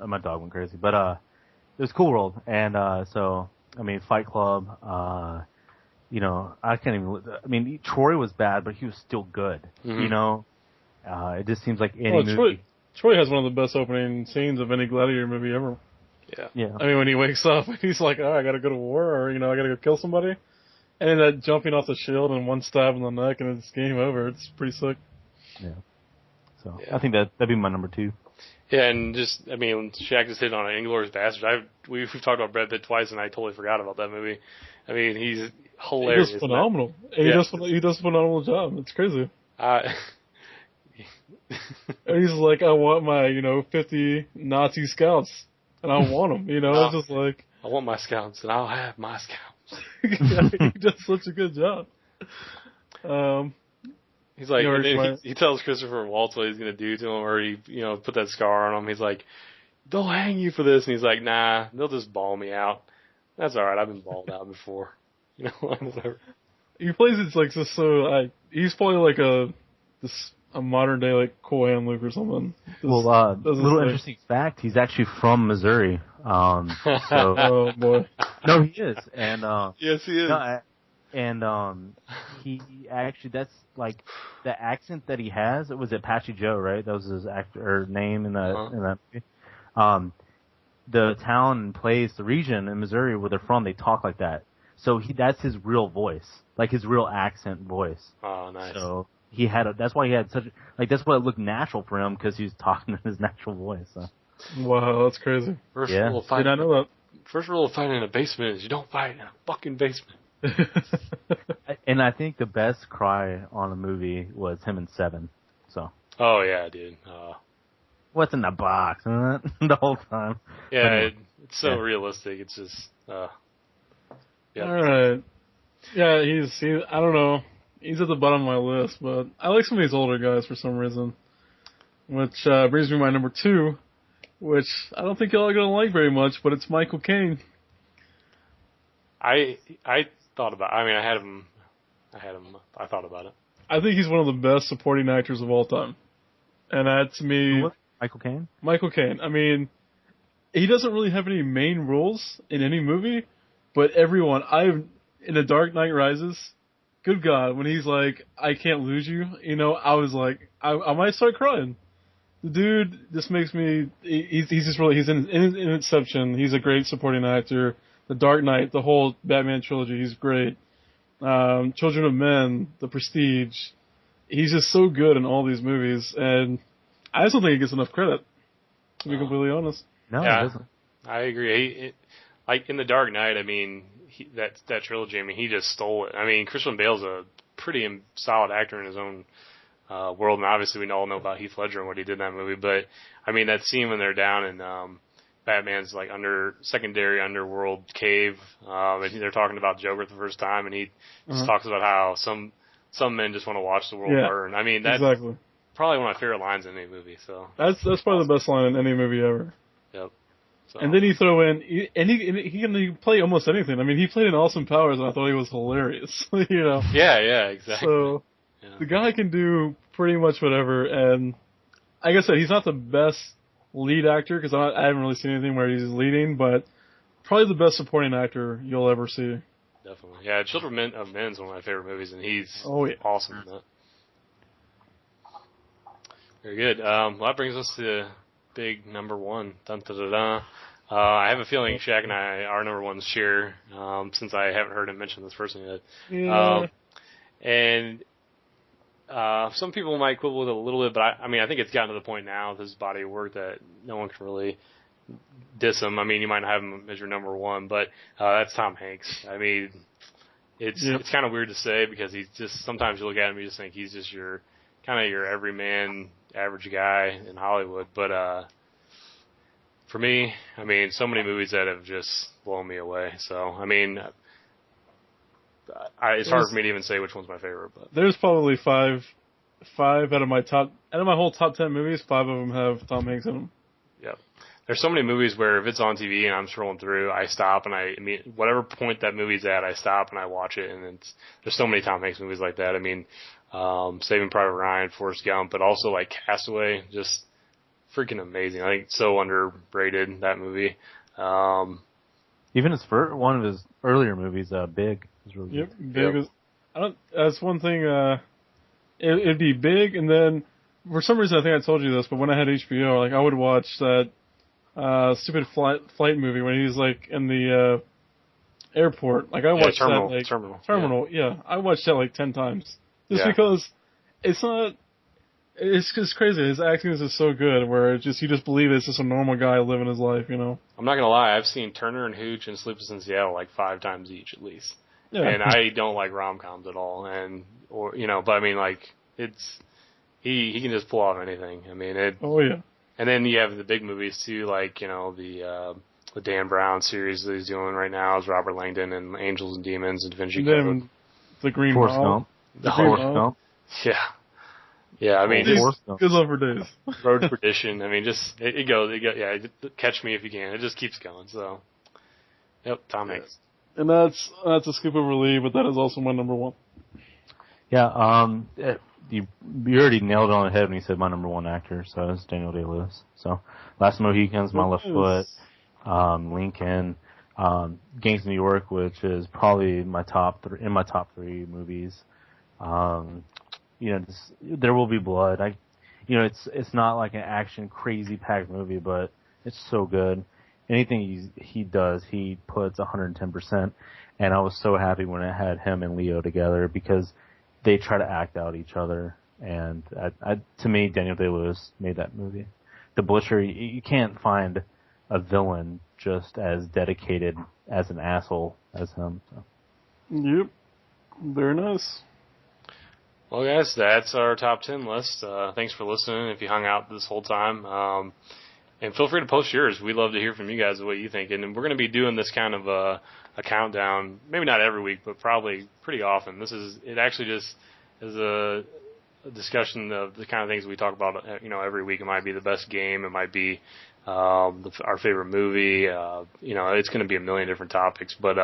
My dog went crazy, but it was Cool World, and so I mean, Fight Club. I can't even. I mean, Troy was bad, but he was still good. Mm-hmm. It just seems like any movie. Troy has one of the best opening scenes of any Gladiator movie ever. Yeah. I mean, when he wakes up, he's like, I gotta go to war, or, I gotta go kill somebody. And then that jumping off the shield and one stab in the neck and it's game over. It's pretty sick. Yeah. So, I think that'd be my number 2. Yeah, and just, I mean, Shaq just hit on it, Inglourious Basterds. We've talked about Brad Pitt twice, and I totally forgot about that movie. I mean, he's hilarious. He does phenomenal. He does a phenomenal job. It's crazy. And he's like, I want my, 50 Nazi scouts, and I want them, it's just like... I want my scouts, and I'll have my scouts. He does such a good job. He's like, and then he tells Christopher Waltz what he's going to do to him, or he, put that scar on him. He's like, they'll hang you for this. And he's like, nah, they'll just ball me out. That's alright, I've been balled out before. Whatever. He plays it like just so, he's probably like a modern day like Cool Hand Luke or something. Little interesting fact, he's actually from Missouri. Oh boy. No, he is. And, yes, he is. No, And he actually, that's like the accent that he has. It was Apache Joe, right? That was his actor name in that movie. The town and place, the region in Missouri where they're from, they talk like that. So that's his real voice, like his real accent voice. Oh, nice. So that's why he had such, like, that's why it looked natural for him, because he was talking in his natural voice. So. Wow, that's crazy. First rule of fighting, did I know that? First rule of fighting in a basement is you don't fight in a fucking basement. And I think the best cry on a movie was him in Seven. So. Oh yeah, dude. What's in the box? The whole time. Yeah, anyway, it's so realistic. It's just. Yeah. All right. Yeah, I don't know. He's at the bottom of my list, but I like some of these older guys for some reason. Which brings me to my number 2, which I don't think y'all are gonna like very much, but it's Michael Caine. I thought about. I mean, I had him. I thought about it. I think he's one of the best supporting actors of all time, and that to me, Michael Caine. Michael Caine. I mean, he doesn't really have any main roles in any movie, but everyone. In The Dark Knight Rises. Good God, when he's like, I can't lose you, I was like, I might start crying. The dude just makes me, he's just really, he's in Inception, he's a great supporting actor. The Dark Knight, the whole Batman trilogy, he's great. Children of Men, The Prestige, he's just so good in all these movies, and I just don't think he gets enough credit, to be completely honest. No, he doesn't. I agree. Like in The Dark Knight, I mean, that trilogy, I mean, he just stole it. I mean, Christian Bale's a pretty solid actor in his own world, and obviously we all know about Heath Ledger and what he did in that movie, but, I mean, that scene when they're down in Batman's, like, secondary underworld cave, and they're talking about Joker the first time, and he just talks about how some men just want to watch the world burn. I mean, that's probably one of my favorite lines in any movie, so. That's probably the best line in any movie ever. Yep. So. And then you throw in, he can play almost anything. I mean, he played in Austin Powers, and I thought he was hilarious. Yeah, exactly. So the guy can do pretty much whatever. And like I said, he's not the best lead actor because I haven't really seen anything where he's leading, but probably the best supporting actor you'll ever see. Definitely, yeah. Children of Men is one of my favorite movies, and he's awesome in that. Very good. Well, that brings us to big number 1. Dun, da, da, da. I have a feeling Shaq and I, our number 1s share, since I haven't heard him mention this person yet. Yeah. And some people might quibble with it a little bit, but I mean, I think it's gotten to the point now with his body of work that no one can really diss him. I mean, you might not have him as your number 1, but that's Tom Hanks. I mean, it's kind of weird to say because he's just, sometimes you look at him and you just think he's just your everyman, average guy in Hollywood, but for me, I mean, so many movies that have just blown me away. So, I mean, it's hard for me to even say which one's my favorite. But there's probably five out of my whole top 10 movies, 5 of them have Tom Hanks in them. Yep. There's so many movies where if it's on TV and I'm scrolling through, I stop and I mean, whatever point that movie's at, I stop and I watch it. And there's so many Tom Hanks movies like that. I mean, Saving Private Ryan, Forrest Gump, but also like Castaway, just freaking amazing. I think it's so underrated, that movie. Even one of his earlier movies, Big, is really good. Big is. That's one thing. It'd be Big, and then for some reason I think I told you this, but when I had HBO, like I would watch that stupid flight movie when he's like in the airport. Like I watched Terminal. that. Like, Terminal. Yeah, I watched that like 10 times. Just because it's just crazy. His acting is just so good where you just believe it's just a normal guy living his life, I'm not going to lie. I've seen Turner and Hooch and Sleepless in Seattle like 5 times each at least. Yeah. And I don't like rom-coms at all. But I mean like he can just pull off anything. I mean And then you have the big movies too, like, the Dan Brown series that he's doing right now is Robert Langdon and Angels and Demons and Da Vinci Code. The Green Mile. Yeah. Yeah, I mean, good love for days. Road to Perdition. I mean, just, it goes, Catch Me If You Can. It just keeps going, so. Yep, Tom Hanks. And that's a scoop over Lee, but that is also my number 1. Yeah, you already nailed it on the head when you said my number 1 actor, so it's Daniel Day-Lewis. So, Last Mohicans, My Left Foot, Lincoln, Gangs of New York, which is probably in my top three movies. There Will Be Blood. It's not like an action crazy packed movie, but it's so good. Anything he does, he puts 110%. And I was so happy when it had him and Leo together because they try to act out each other. And to me, Daniel Day-Lewis made that movie. The Butcher, you can't find a villain just as dedicated as an asshole as him. So. Yep. Very nice. Well, guys, that's our top 10 list. Thanks for listening if you hung out this whole time. And feel free to post yours. We'd love to hear from you guys what you think. And we're going to be doing this kind of a countdown, maybe not every week, but probably pretty often. It actually just is a discussion of the kind of things we talk about, every week. It might be the best game. It might be our favorite movie. It's going to be a million different topics. But,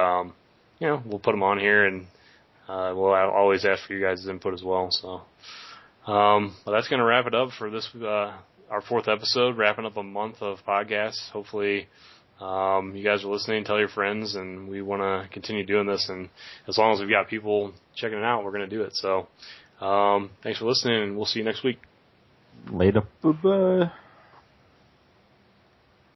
we'll put them on here, and we'll always ask for you guys' input as well. So, well, that's going to wrap it up for this our fourth episode, wrapping up a month of podcasts. Hopefully you guys are listening. Tell your friends, and we want to continue doing this. And as long as we've got people checking it out, we're going to do it. So thanks for listening, and we'll see you next week. Later. Bye-bye.